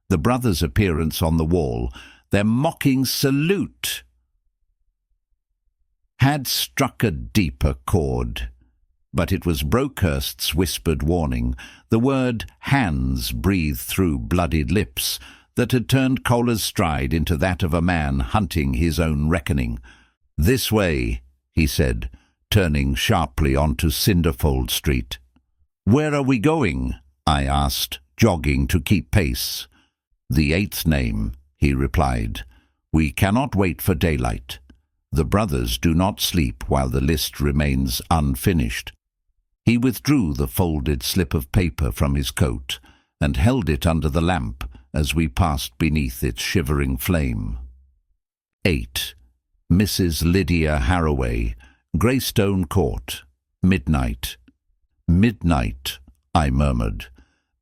The brothers' appearance on the wall, their mocking salute, had struck a deeper chord. But it was Brokehurst's whispered warning, the word "hands" breathed through bloodied lips, that had turned Collar's stride into that of a man hunting his own reckoning. "This way," he said, turning sharply onto Cinderfold Street. "Where are we going?" I asked, jogging to keep pace. "The 8th name," he replied. "We cannot wait for daylight. The brothers do not sleep while the list remains unfinished." He withdrew the folded slip of paper from his coat and held it under the lamp as we passed beneath its shivering flame. 8. Mrs. Lydia Harroway, Greystone Court, midnight. "Midnight," I murmured.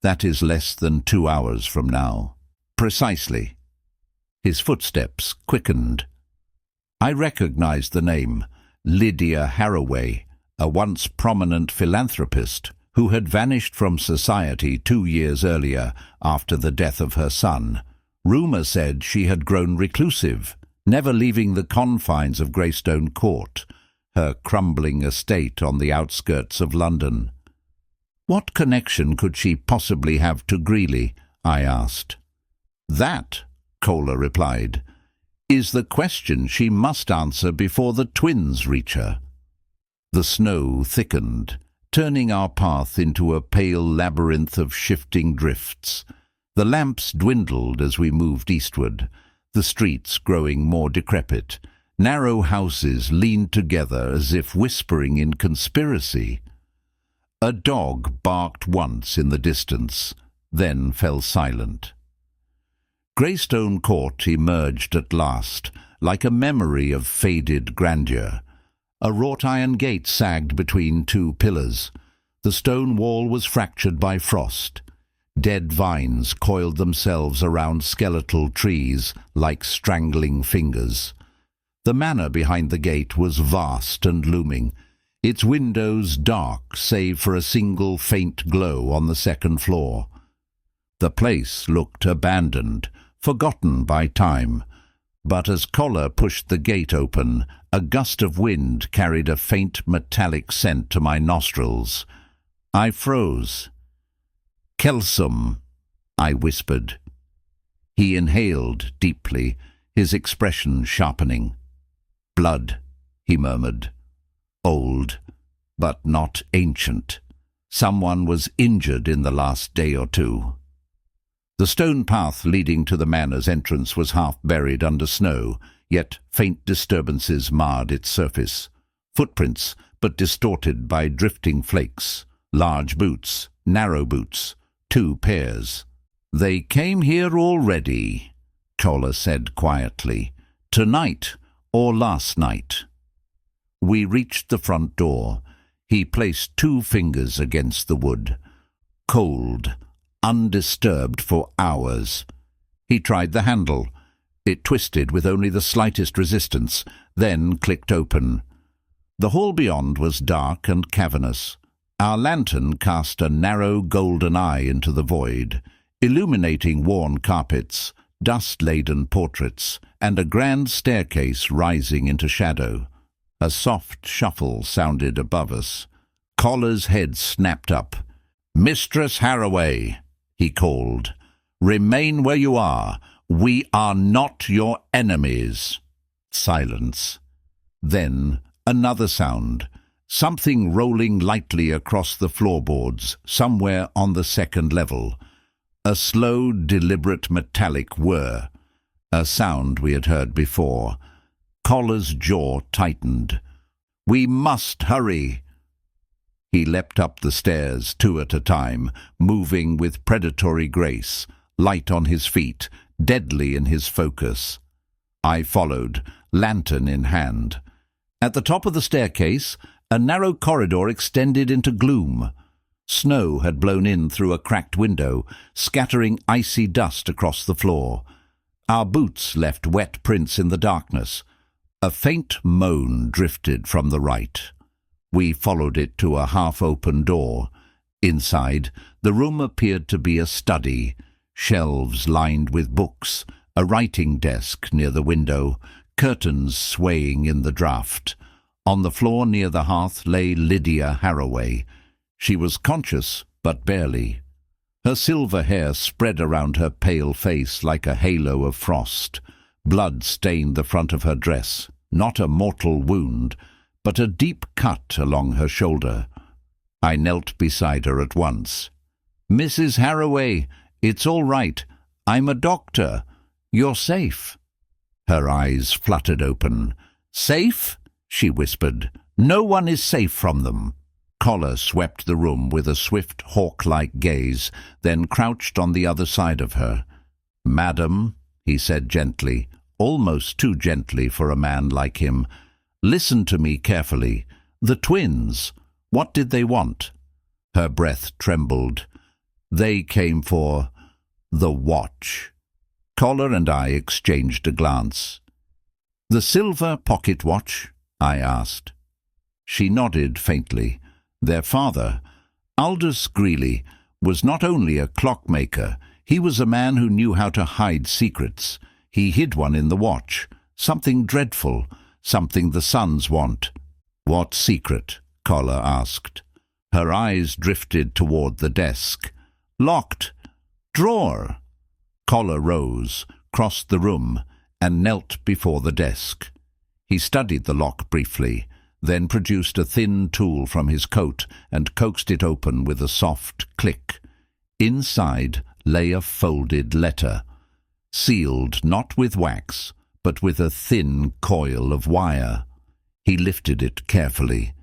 "That is less than 2 hours from now." "Precisely." His footsteps quickened. I recognized the name, Lydia Harroway, a once prominent philanthropist who had vanished from society 2 years earlier after the death of her son. Rumour said she had grown reclusive, never leaving the confines of Greystone Court, her crumbling estate on the outskirts of London. "What connection could she possibly have to Greeley?" I asked. "That," Collar replied, "is the question she must answer before the twins reach her." The snow thickened, turning our path into a pale labyrinth of shifting drifts. The lamps dwindled as we moved eastward, the streets growing more decrepit. Narrow houses leaned together as if whispering in conspiracy. A dog barked once in the distance, then fell silent. Greystone Court emerged at last, like a memory of faded grandeur. A wrought-iron gate sagged between 2 pillars. The stone wall was fractured by frost. Dead vines coiled themselves around skeletal trees like strangling fingers. The manor behind the gate was vast and looming, its windows dark save for a single faint glow on the 2nd floor. The place looked abandoned, forgotten by time, but as Collar pushed the gate open, A gust of wind carried a faint metallic scent to my nostrils. I froze. "Kelsum," I whispered. He inhaled deeply, his expression sharpening. "Blood," he murmured. "Old, but not ancient. Someone was injured in the last day or two." The stone path leading to the manor's entrance was half buried under snow, yet faint disturbances marred its surface. Footprints, but distorted by drifting flakes. Large boots, narrow boots, 2 pairs. "They came here already," Koller said quietly. "Tonight or last night." We reached the front door. He placed 2 fingers against the wood. Cold, undisturbed for hours. He tried the handle. It twisted with only the slightest resistance, then clicked open. The hall beyond was dark and cavernous. Our lantern cast a narrow golden eye into the void, illuminating worn carpets, dust-laden portraits, and a grand staircase rising into shadow. A soft shuffle sounded above us. Koller's head snapped up. "Mistress Haraway," he called, "remain where you are. We are not your enemies." Silence. Then another sound. Something rolling lightly across the floorboards, somewhere on the 2nd level. A slow, deliberate metallic whir. A sound we had heard before. Koller's jaw tightened. "We must hurry." He leapt up the stairs 2 at a time, moving with predatory grace, light on his feet, deadly in his focus. I followed, lantern in hand. At the top of the staircase, a narrow corridor extended into gloom. Snow had blown in through a cracked window, scattering icy dust across the floor. Our boots left wet prints in the darkness. A faint moan drifted from the right. We followed it to a half-open door. Inside, the room appeared to be a study. Shelves lined with books, a writing desk near the window, curtains swaying in the draught. On the floor near the hearth lay Lydia Haraway. She was conscious, but barely. Her silver hair spread around her pale face like a halo of frost. Blood stained the front of her dress, not a mortal wound, but a deep cut along her shoulder. I knelt beside her at once. "Mrs. Haraway, it's all right. I'm a doctor. You're safe." Her eyes fluttered open. "Safe?" she whispered. "No one is safe from them." Koller swept the room with a swift, hawk-like gaze, then crouched on the other side of her. "Madam," he said gently, almost too gently for a man like him, "listen to me carefully. The twins, what did they want?" Her breath trembled. "They came for the watch." Koller and I exchanged a glance. "The silver pocket watch?" I asked. She nodded faintly. Their father, Aldous Greeley, was not only a clockmaker, he was a man who knew how to hide secrets. He hid one in the watch, something dreadful, something the sons want. "What secret?" Koller asked. Her eyes drifted toward the desk. "Locked. Drawer." Koller rose, crossed the room, and knelt before the desk. He studied the lock briefly, then produced a thin tool from his coat and coaxed it open with a soft click. Inside lay a folded letter, sealed not with wax, but with a thin coil of wire. He lifted it carefully.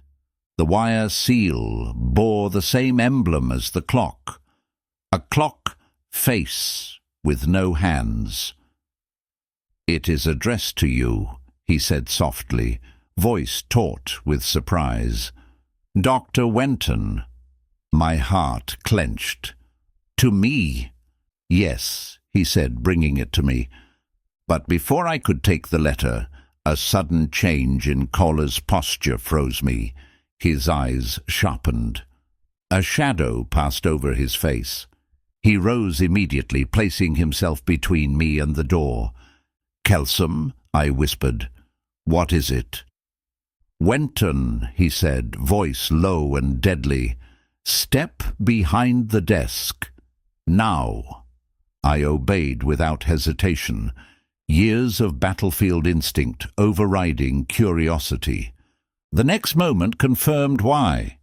The wire seal bore the same emblem as the clock, a clock face with no hands. "It is addressed to you," he said softly, voice taut with surprise. "Dr. Wenton." My heart clenched. "To me?" "Yes," he said, bringing it to me. But before I could take the letter, a sudden change in Koller's posture froze me. His eyes sharpened. A shadow passed over his face. He rose immediately, placing himself between me and the door. "Kelsum," I whispered. "What is it?" "Wenton," he said, voice low and deadly, "step behind the desk. Now." I obeyed without hesitation, years of battlefield instinct overriding curiosity. The next moment confirmed why.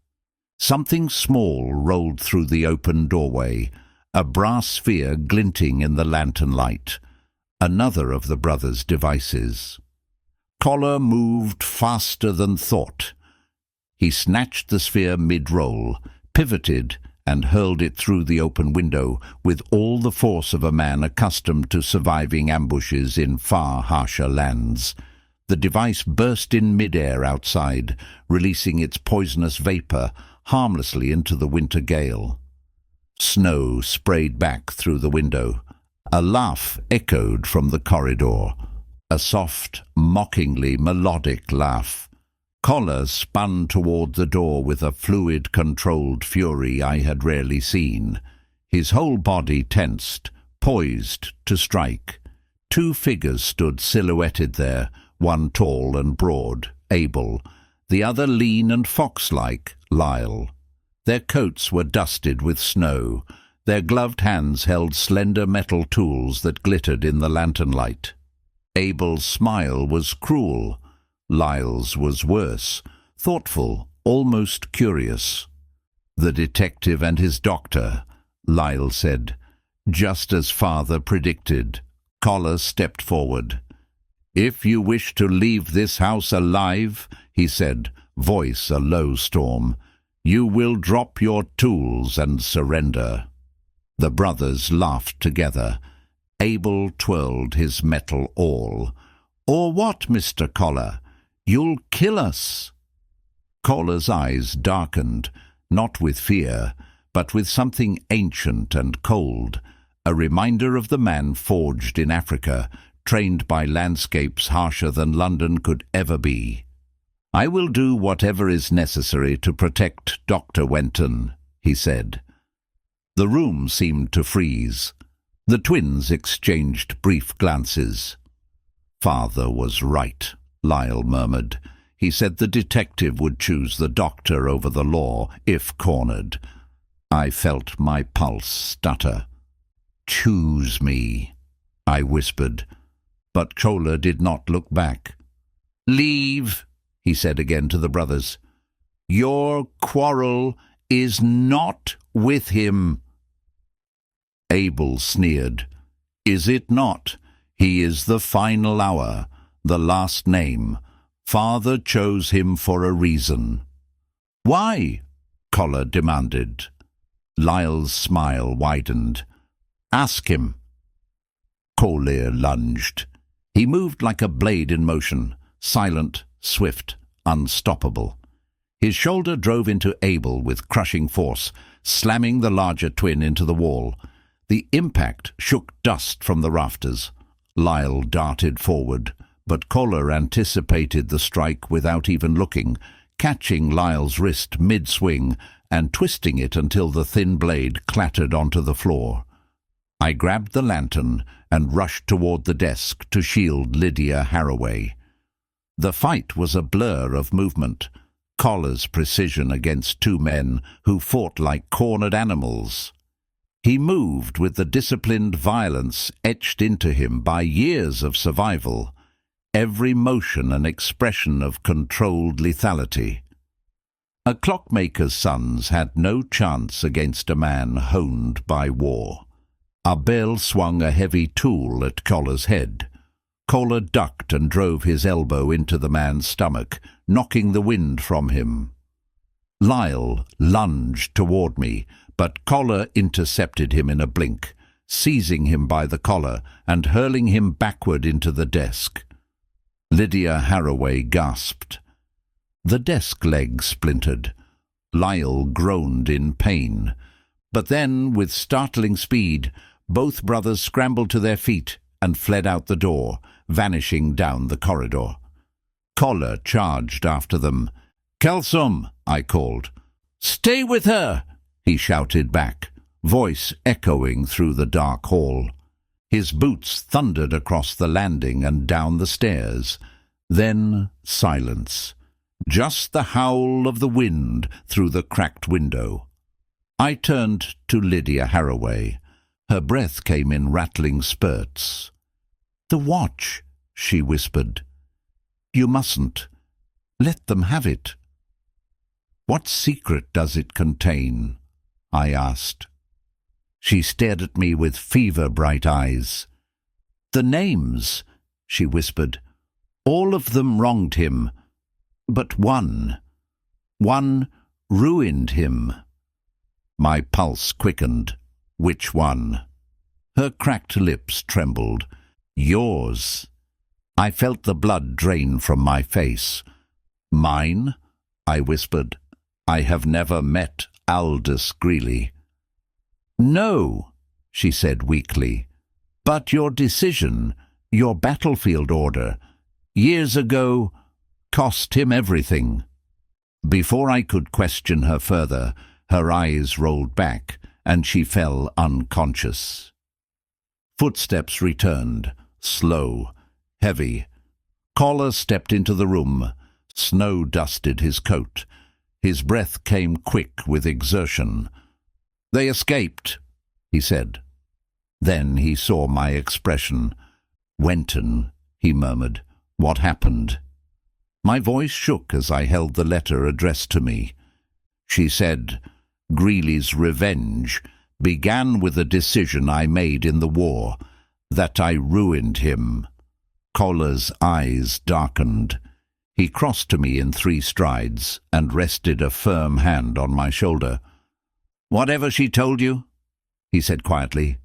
Something small rolled through the open doorway, a brass sphere glinting in the lantern light. Another of the brothers' devices. Collar moved faster than thought. He snatched the sphere mid-roll, pivoted, and hurled it through the open window with all the force of a man accustomed to surviving ambushes in far harsher lands. The device burst in mid-air outside, releasing its poisonous vapor harmlessly into the winter gale. Snow sprayed back through the window. A laugh echoed from the corridor. A soft, mockingly melodic laugh. Collar spun toward the door with a fluid-controlled fury I had rarely seen. His whole body tensed, poised to strike. Two figures stood silhouetted there, one tall and broad, Abel, the other lean and fox-like, Lyle. Their coats were dusted with snow. Their gloved hands held slender metal tools that glittered in the lantern light. Abel's smile was cruel. Lyle's was worse, thoughtful, almost curious. "The detective and his doctor," Lyle said. "Just as father predicted." Collar stepped forward. "If you wish to leave this house alive," he said, voice a low storm, "you will drop your tools and surrender." The brothers laughed together. Abel twirled his metal awl. "Or what, Mr. Collar? You'll kill us." Collar's eyes darkened, not with fear, but with something ancient and cold, a reminder of the man forged in Africa, trained by landscapes harsher than London could ever be. "I will do whatever is necessary to protect Dr. Wenton," he said. The room seemed to freeze. The twins exchanged brief glances. "Father was right," Lyle murmured. "He said the detective would choose the doctor over the law, if cornered." I felt my pulse stutter. "Choose me," I whispered, but Collar did not look back. "Leave," he said again to the brothers. "Your quarrel is not with him." Abel sneered. "Is it not? He is the final hour, the last name. Father chose him for a reason." "Why?" Collar demanded. Lyle's smile widened. "Ask him." Collier lunged. He moved like a blade in motion, silent, swift, unstoppable. His shoulder drove into Abel with crushing force, slamming the larger twin into the wall. The impact shook dust from the rafters. Lyle darted forward, but Collar anticipated the strike without even looking, catching Lyle's wrist mid-swing and twisting it until the thin blade clattered onto the floor. I grabbed the lantern and rushed toward the desk to shield Lydia Harroway. The fight was a blur of movement, Collar's precision against two men who fought like cornered animals. He moved with the disciplined violence etched into him by years of survival, every motion an expression of controlled lethality. A clockmaker's sons had no chance against a man honed by war. Abel swung a heavy tool at Collar's head. Collar ducked and drove his elbow into the man's stomach, knocking the wind from him. Lyle lunged toward me, but Collar intercepted him in a blink, seizing him by the collar and hurling him backward into the desk. Lydia Harroway gasped. The desk leg splintered. Lyle groaned in pain. But then, with startling speed, both brothers scrambled to their feet and fled out the door, vanishing down the corridor. Collar charged after them. "Kelsum!" I called. "Stay with her!" he shouted back, voice echoing through the dark hall. His boots thundered across the landing and down the stairs. Then silence. just the howl of the wind through the cracked window. I turned to Lydia Harroway. Her breath came in rattling spurts. "The watch," she whispered. "You mustn't. Let them have it." "What secret does it contain?" I asked. She stared at me with fever-bright eyes. "The names," she whispered. "All of them wronged him, but one ruined him." My pulse quickened. "Which one?" Her cracked lips trembled. "Yours." I felt the blood drain from my face. "Mine?" I whispered. "I have never met Aldous Greeley." "No," she said weakly. "But your decision, your battlefield order, years ago, cost him everything." Before I could question her further, her eyes rolled back, and she fell unconscious. Footsteps returned, slow, heavy. Collar stepped into the room. Snow dusted his coat. His breath came quick with exertion. "They escaped," he said. Then he saw my expression. "Wenton," he murmured, "what happened?" My voice shook as I held the letter addressed to me. She said, "Greeley's revenge began with a decision I made in the war, that I ruined him." Collar's eyes darkened. He crossed to me in 3 strides and rested a firm hand on my shoulder. "Whatever she told you," he said quietly,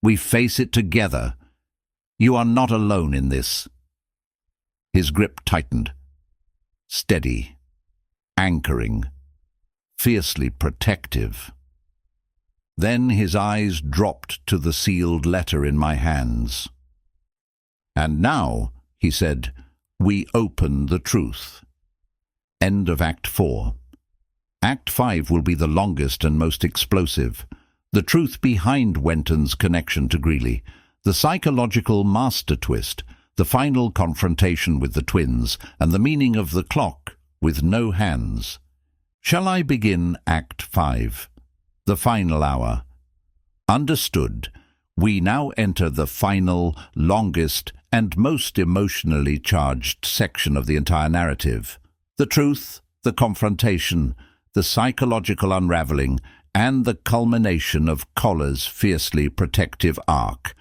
"we face it together. You are not alone in this." His grip tightened. Steady, anchoring, fiercely protective. Then his eyes dropped to the sealed letter in my hands. "And now," he said, "we open the truth." End of Act 4. Act 5 will be the longest and most explosive. The truth behind Wenton's connection to Greeley, the psychological master twist, the final confrontation with the twins, and the meaning of the clock with no hands. Shall I begin Act 5? The final hour. Understood. We now enter the final, longest, and most emotionally charged section of the entire narrative. The truth, the confrontation, the psychological unraveling, and the culmination of Collar's fiercely protective arc.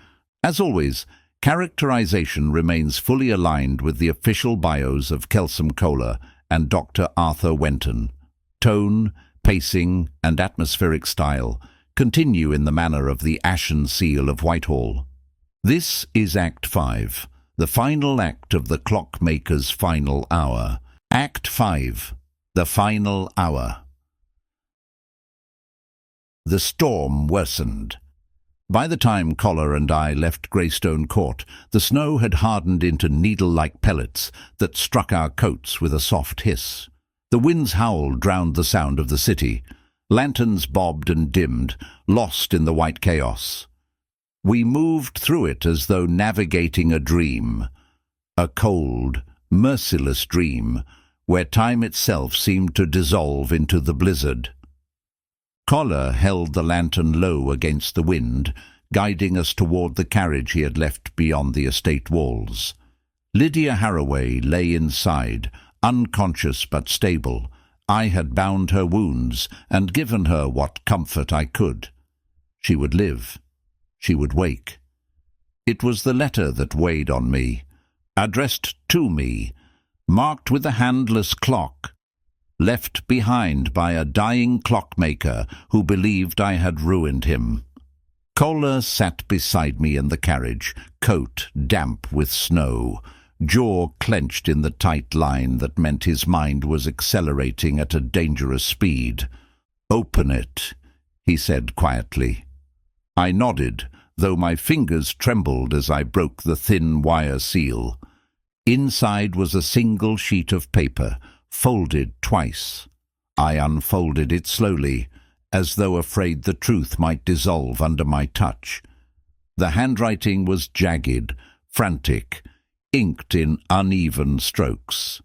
As always, characterization remains fully aligned with the official bios of Kelsom Collar and Dr. Arthur Wenton. Tone, pacing, and atmospheric style continue in the manner of the Ashen Seal of Whitehall. This is Act 5, the final act of the Clockmaker's final hour. Act 5, the final hour. The storm worsened. By the time Collar and I left Greystone Court, the snow had hardened into needle-like pellets that struck our coats with a soft hiss. The wind's howl drowned the sound of the city. Lanterns bobbed and dimmed, lost in the white chaos. We moved through it as though navigating a dream. A cold, merciless dream, where time itself seemed to dissolve into the blizzard. Collar held the lantern low against the wind, guiding us toward the carriage he had left beyond the estate walls. Lydia Harroway lay inside, unconscious but stable. I had bound her wounds and given her what comfort I could. She would live. She would wake. It was the letter that weighed on me, addressed to me, marked with a handless clock, left behind by a dying clockmaker who believed I had ruined him. Collar sat beside me in the carriage, coat damp with snow, jaw clenched in the tight line that meant his mind was accelerating at a dangerous speed. "Open it," he said quietly. I nodded, though my fingers trembled as I broke the thin wire seal. Inside was a single sheet of paper, folded twice. I unfolded it slowly, as though afraid the truth might dissolve under my touch. The handwriting was jagged, frantic, inked in uneven strokes.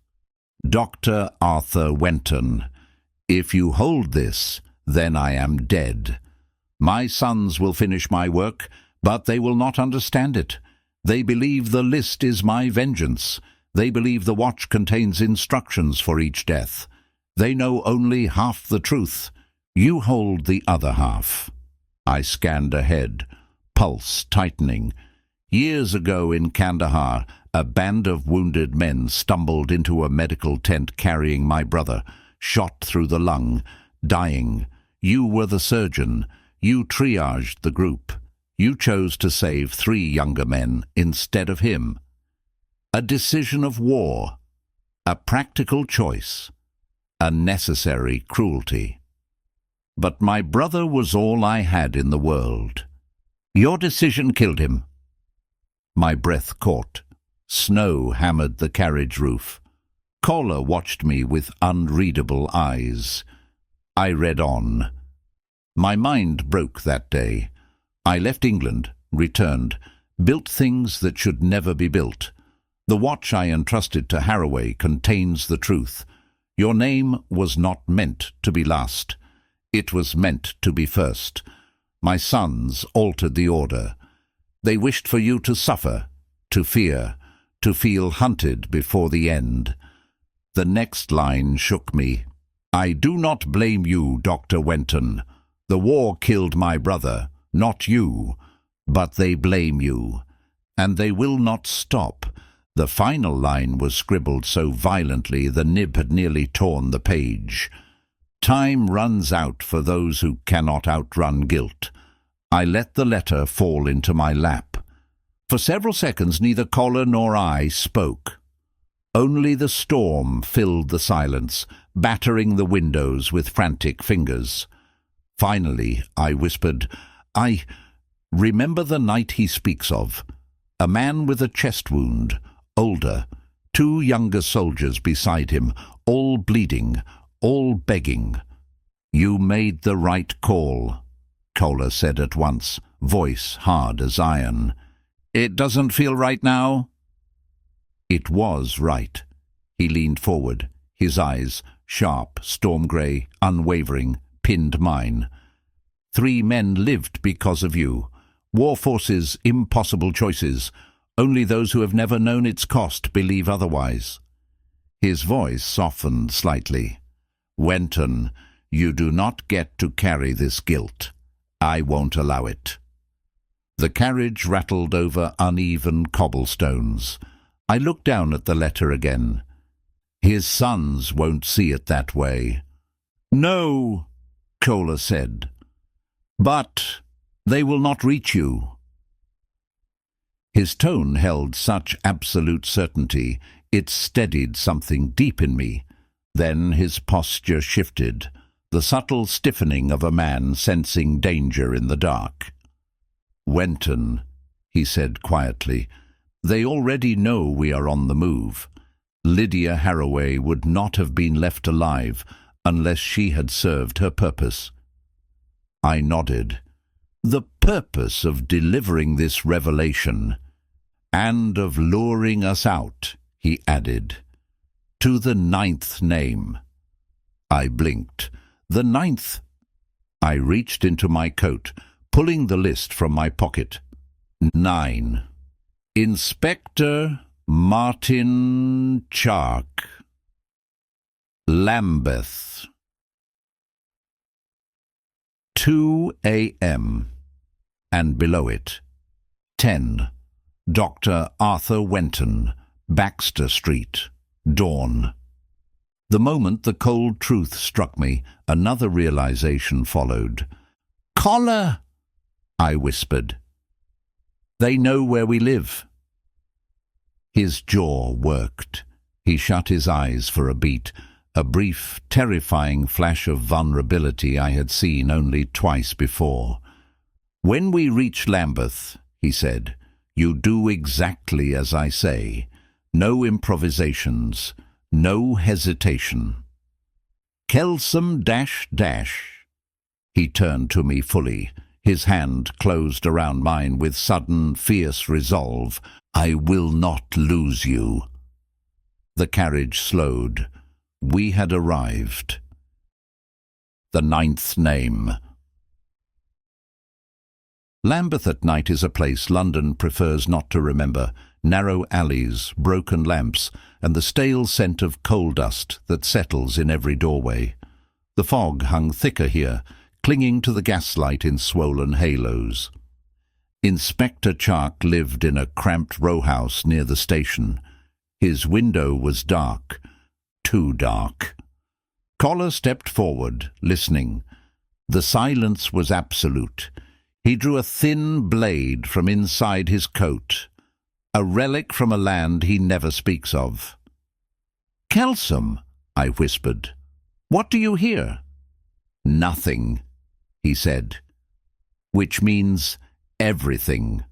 Dr. Arthur Wenton, if you hold this, then I am dead. My sons will finish my work, but they will not understand it. They believe the list is my vengeance. They believe the watch contains instructions for each death. They know only half the truth. You hold the other half. I scanned ahead, pulse tightening. Years ago in Kandahar, a band of wounded men stumbled into a medical tent carrying my brother, shot through the lung, dying. You were the surgeon. You triaged the group. You chose to save 3 younger men instead of him. A decision of war, a practical choice, a necessary cruelty. But my brother was all I had in the world. Your decision killed him. My breath caught. Snow hammered the carriage roof. Kola watched me with unreadable eyes. I read on. My mind broke that day. I left England, returned, built things that should never be built. The watch I entrusted to Haraway contains the truth. Your name was not meant to be last. It was meant to be first. My sons altered the order. They wished for you to suffer, to fear, to feel hunted before the end. The next line shook me. I do not blame you, Dr. Wenton. The war killed my brother, not you, but they blame you. And they will not stop. The final line was scribbled so violently the nib had nearly torn the page. Time runs out for those who cannot outrun guilt. I let the letter fall into my lap. For several seconds neither Kola nor I spoke. Only the storm filled the silence, battering the windows with frantic fingers. Finally, I whispered, I remember the night he speaks of. A man with a chest wound, older, 2 younger soldiers beside him, all bleeding, all begging. You made the right call, Kola said at once, voice hard as iron. It doesn't feel right now? It was right. He leaned forward, his eyes, sharp, storm-grey, unwavering, pinned mine. 3 men lived because of you. War forces, impossible choices. Only those who have never known its cost believe otherwise. His voice softened slightly. Wenton, you do not get to carry this guilt. I won't allow it. The carriage rattled over uneven cobblestones. I looked down at the letter again. His sons won't see it that way. No, Kola said. But they will not reach you. His tone held such absolute certainty, it steadied something deep in me. Then his posture shifted, the subtle stiffening of a man sensing danger in the dark. Wenton, he said quietly, they already know we are on the move. Lydia Haraway would not have been left alive unless she had served her purpose. I nodded. The purpose of delivering this revelation, and of luring us out, he added, to the 9th name. I blinked. The 9th. I reached into my coat, pulling the list from my pocket. 9. Inspector Martin Chark. Lambeth. 2 a.m. And below it, 10. Dr. Arthur Wenton, Baxter Street, dawn. The moment the cold truth struck me, another realization followed. Kola, I whispered. They know where we live. His jaw worked. He shut his eyes for a beat, a brief, terrifying flash of vulnerability I had seen only twice before. When we reach Lambeth, he said, you do exactly as I say. No improvisations, no hesitation. Kelsom -- He turned to me fully. His hand closed around mine with sudden, fierce resolve. I will not lose you. The carriage slowed. We had arrived. The 9th name. Lambeth at night is a place London prefers not to remember. Narrow alleys, broken lamps, and the stale scent of coal dust that settles in every doorway. The fog hung thicker here, clinging to the gaslight in swollen halos. Inspector Chark lived in a cramped row house near the station. His window was dark, too dark. Collar stepped forward, listening. The silence was absolute. He drew a thin blade from inside his coat, a relic from a land he never speaks of. "Kelsom," I whispered. "What do you hear?" "Nothing," he said, which means everything.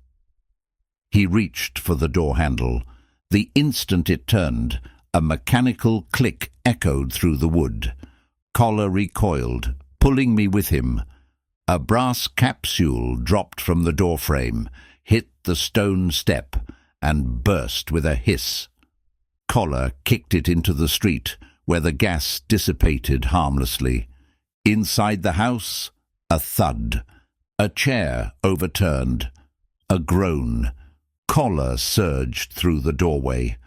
He reached for the door handle. The instant it turned, a mechanical click echoed through the wood. Collar recoiled, pulling me with him. A brass capsule dropped from the doorframe, hit the stone step, and burst with a hiss. Collar kicked it into the street, where the gas dissipated harmlessly. Inside the house, a thud. A chair overturned. A groan. Collar surged through the doorway.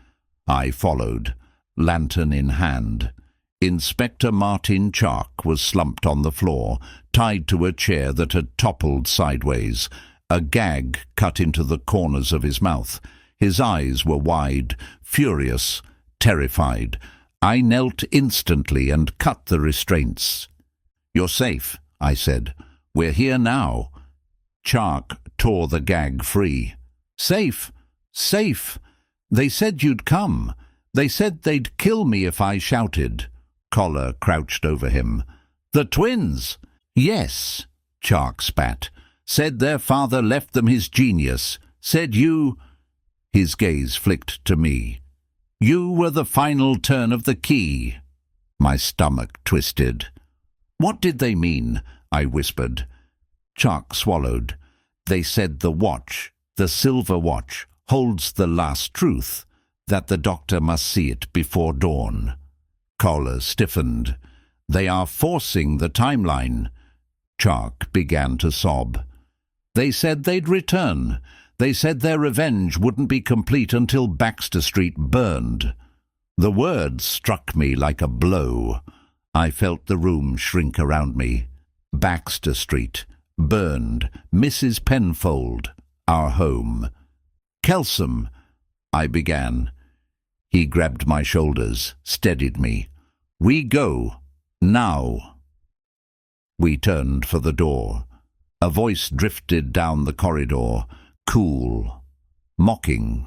I followed, lantern in hand. Inspector Martin Chark was slumped on the floor, tied to a chair that had toppled sideways. A gag cut into the corners of his mouth. His eyes were wide, furious, terrified. I knelt instantly and cut the restraints. "You're safe," I said. "We're here now." Chark tore the gag free. "Safe! Safe! They said you'd come. They said they'd kill me if I shouted." Collar crouched over him. "The twins!" "Yes," Chark spat. "Said their father left them his genius. Said you—" His gaze flicked to me. "You were the final turn of the key." My stomach twisted. "What did they mean?" I whispered. Chark swallowed. "They said the watch, the silver watch, holds the last truth, that the doctor must see it before dawn." Collar stiffened. "They are forcing the timeline." Chark began to sob. "They said they'd return. They said their revenge wouldn't be complete until Baxter Street burned." The words struck me like a blow. I felt the room shrink around me. Baxter Street, burned, Mrs. Penfold, our home. "Kelsom," I began. He grabbed my shoulders, steadied me. "We go. Now." We turned for the door. A voice drifted down the corridor, cool, mocking.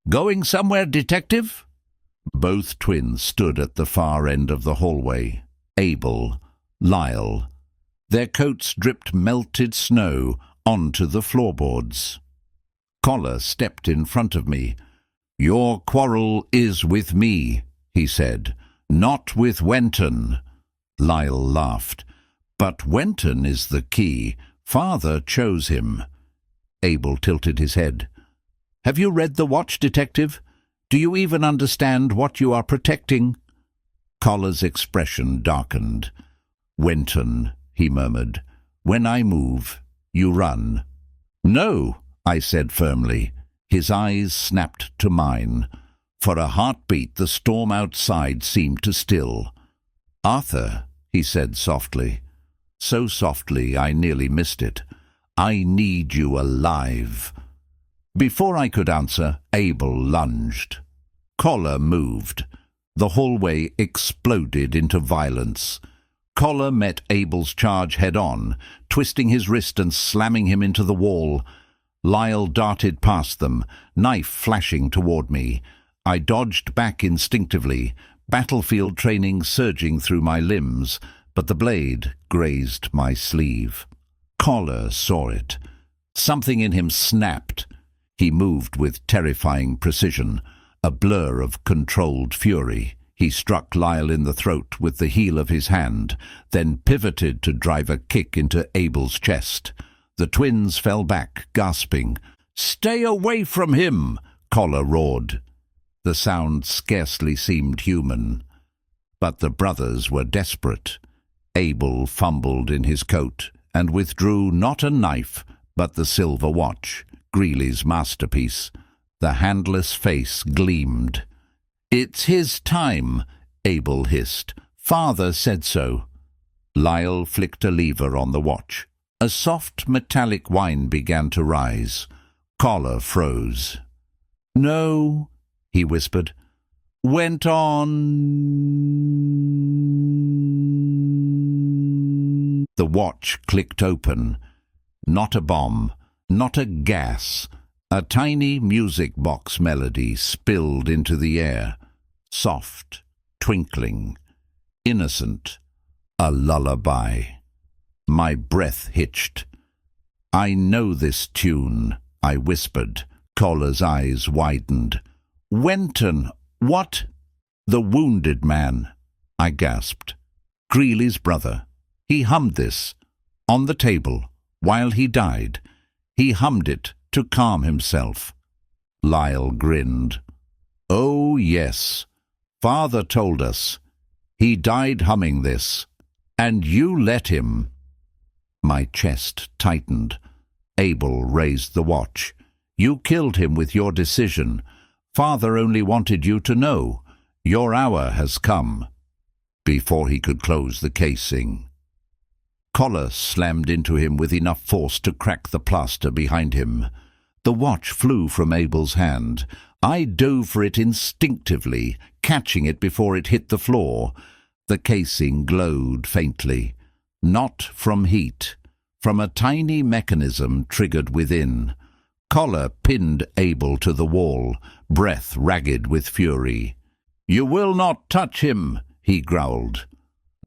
"Going somewhere, detective?" Both twins stood at the far end of the hallway. Abel, Lyle. Their coats dripped melted snow onto the floorboards. Collar stepped in front of me. "Your quarrel is with me," he said, "not with Wenton." Lyle laughed. "But Wenton is the key. Father chose him." Abel tilted his head. "Have you read the watch, detective? Do you even understand what you are protecting?" Collar's expression darkened. "Wenton," he murmured. "When I move, you run." "No," I said firmly. His eyes snapped to mine. For a heartbeat, the storm outside seemed to still. "Arthur," he said softly. So softly I nearly missed it. "I need you alive." Before I could answer, Abel lunged. Collar moved. The hallway exploded into violence. Collar met Abel's charge head-on, twisting his wrist and slamming him into the wall. Lyle darted past them, knife flashing toward me. I dodged back instinctively, battlefield training surging through my limbs, but the blade grazed my sleeve. Collar saw it. Something in him snapped. He moved with terrifying precision, a blur of controlled fury. He struck Lyle in the throat with the heel of his hand, then pivoted to drive a kick into Abel's chest. The twins fell back, gasping. "Stay away from him!" Collar roared. The sound scarcely seemed human. But the brothers were desperate. Abel fumbled in his coat and withdrew not a knife, but the silver watch, Greeley's masterpiece. The handless face gleamed. "It's his time," Abel hissed. "Father said so." Lyle flicked a lever on the watch. A soft metallic whine began to rise. Collar froze. "No," he whispered. "Went on." The watch clicked open. Not a bomb, not a gas. A tiny music box melody spilled into the air. Soft, twinkling, innocent. A lullaby. My breath hitched. "I know this tune," I whispered. Collar's eyes widened. "Wenton, what?" "The Wounded Man," I gasped. "Greeley's brother. He hummed this, on the table, while he died. He hummed it to calm himself." Lyle grinned. "Oh, yes. Father told us. He died humming this. And you let him." My chest tightened. Abel raised the watch. "You killed him with your decision. Father only wanted you to know. Your hour has come." Before he could close the casing, Collar slammed into him with enough force to crack the plaster behind him. The watch flew from Abel's hand. I dove for it instinctively, catching it before it hit the floor. The casing glowed faintly. Not from heat, from a tiny mechanism triggered within. Collar pinned Abel to the wall, breath ragged with fury. "You will not touch him," he growled.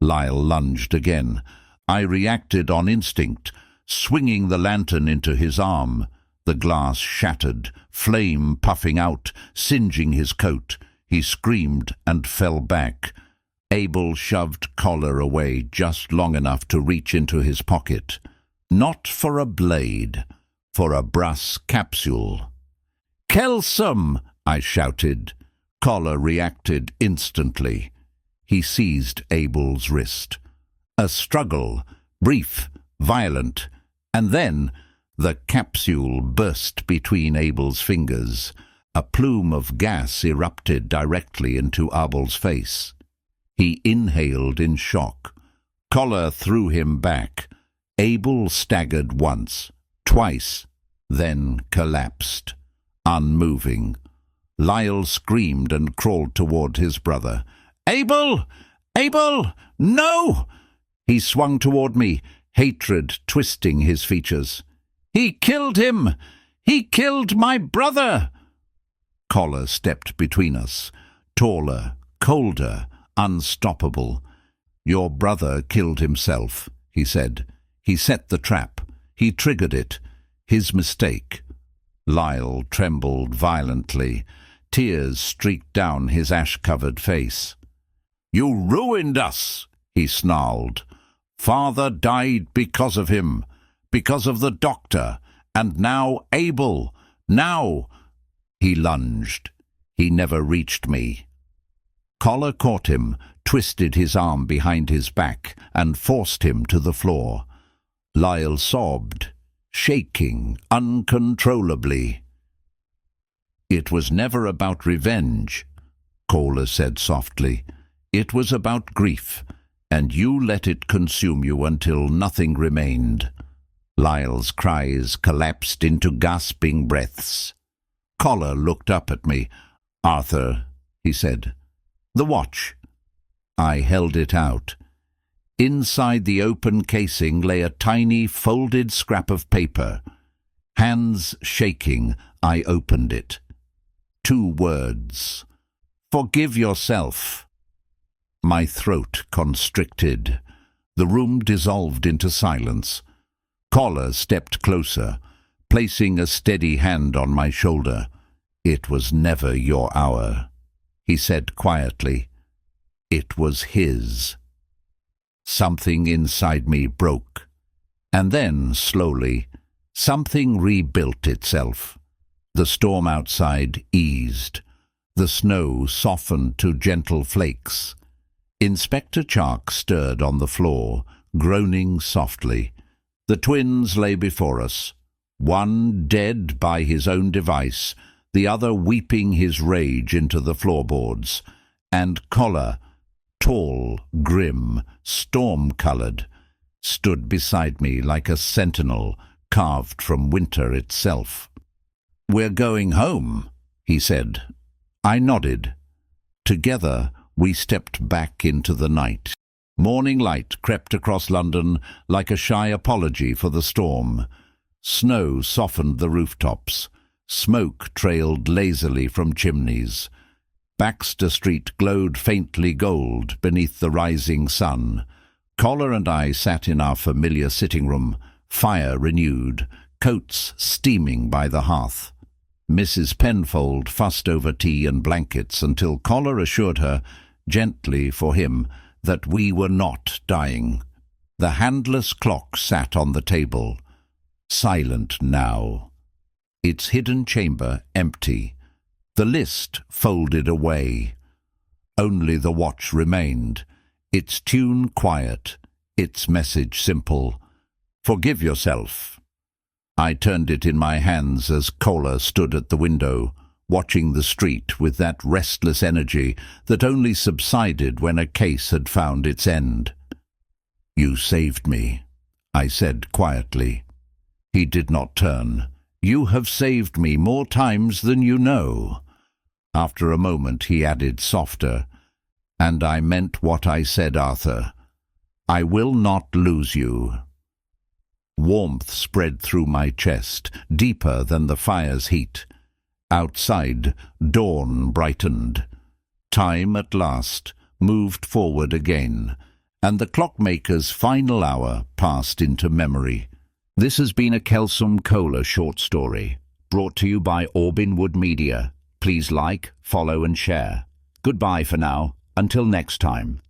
Lyle lunged again. I reacted on instinct, swinging the lantern into his arm. The glass shattered, flame puffing out, singeing his coat. He screamed and fell back. Abel shoved Collar away just long enough to reach into his pocket. Not for a blade, for a brass capsule. "Kelsom!" I shouted. Collar reacted instantly. He seized Abel's wrist. A struggle, brief, violent, and then the capsule burst between Abel's fingers. A plume of gas erupted directly into Abel's face. He inhaled in shock. Collar threw him back. Abel staggered once, twice, then collapsed, unmoving. Lyle screamed and crawled toward his brother. "Abel! Abel! No!" He swung toward me, hatred twisting his features. "He killed him! He killed my brother!" Collar stepped between us, taller, colder, unstoppable. "Your brother killed himself," he said. "He set the trap. He triggered it. His mistake." Lyle trembled violently. Tears streaked down his ash-covered face. "You ruined us!" he snarled. "Father died because of him, because of the doctor, and now Abel. Now—" He lunged. He never reached me. Collar caught him, twisted his arm behind his back, and forced him to the floor. Lyle sobbed, shaking uncontrollably. "It was never about revenge," Collar said softly. "It was about grief, and you let it consume you until nothing remained." Lyle's cries collapsed into gasping breaths. Collar looked up at me. "Arthur," he said. "The watch." I held it out. Inside the open casing lay a tiny folded scrap of paper. Hands shaking, I opened it. 2 words. "Forgive yourself." My throat constricted. The room dissolved into silence. Collar stepped closer, placing a steady hand on my shoulder. "It was never your hour," he said quietly. It was his. Something inside me broke, and then, slowly, something rebuilt itself. The storm outside eased. The snow softened to gentle flakes. Inspector Chark stirred on the floor, groaning softly. The twins lay before us, one dead by his own device, the other weeping his rage into the floorboards, and Collar, tall, grim, storm-coloured, stood beside me like a sentinel carved from winter itself. "We're going home," he said. I nodded. Together we stepped back into the night. Morning light crept across London like a shy apology for the storm. Snow softened the rooftops. Smoke trailed lazily from chimneys. Baxter Street glowed faintly gold beneath the rising sun. Collar and I sat in our familiar sitting room, fire renewed, coats steaming by the hearth. Mrs. Penfold fussed over tea and blankets until Collar assured her, gently for him, that we were not dying. The handless clock sat on the table, silent now, its hidden chamber empty, the list folded away. Only the watch remained, its tune quiet, its message simple. "Forgive yourself." I turned it in my hands as Collar stood at the window, watching the street with that restless energy that only subsided when a case had found its end. "You saved me," I said quietly. He did not turn. "You have saved me more times than you know." After a moment he added softer, "And I meant what I said, Arthur. I will not lose you." Warmth spread through my chest, deeper than the fire's heat. Outside, dawn brightened. Time at last moved forward again, and the clockmaker's final hour passed into memory. This has been a Kelsom Kohler short story, brought to you by Orbinwood Media. Please like, follow and share. Goodbye for now, until next time.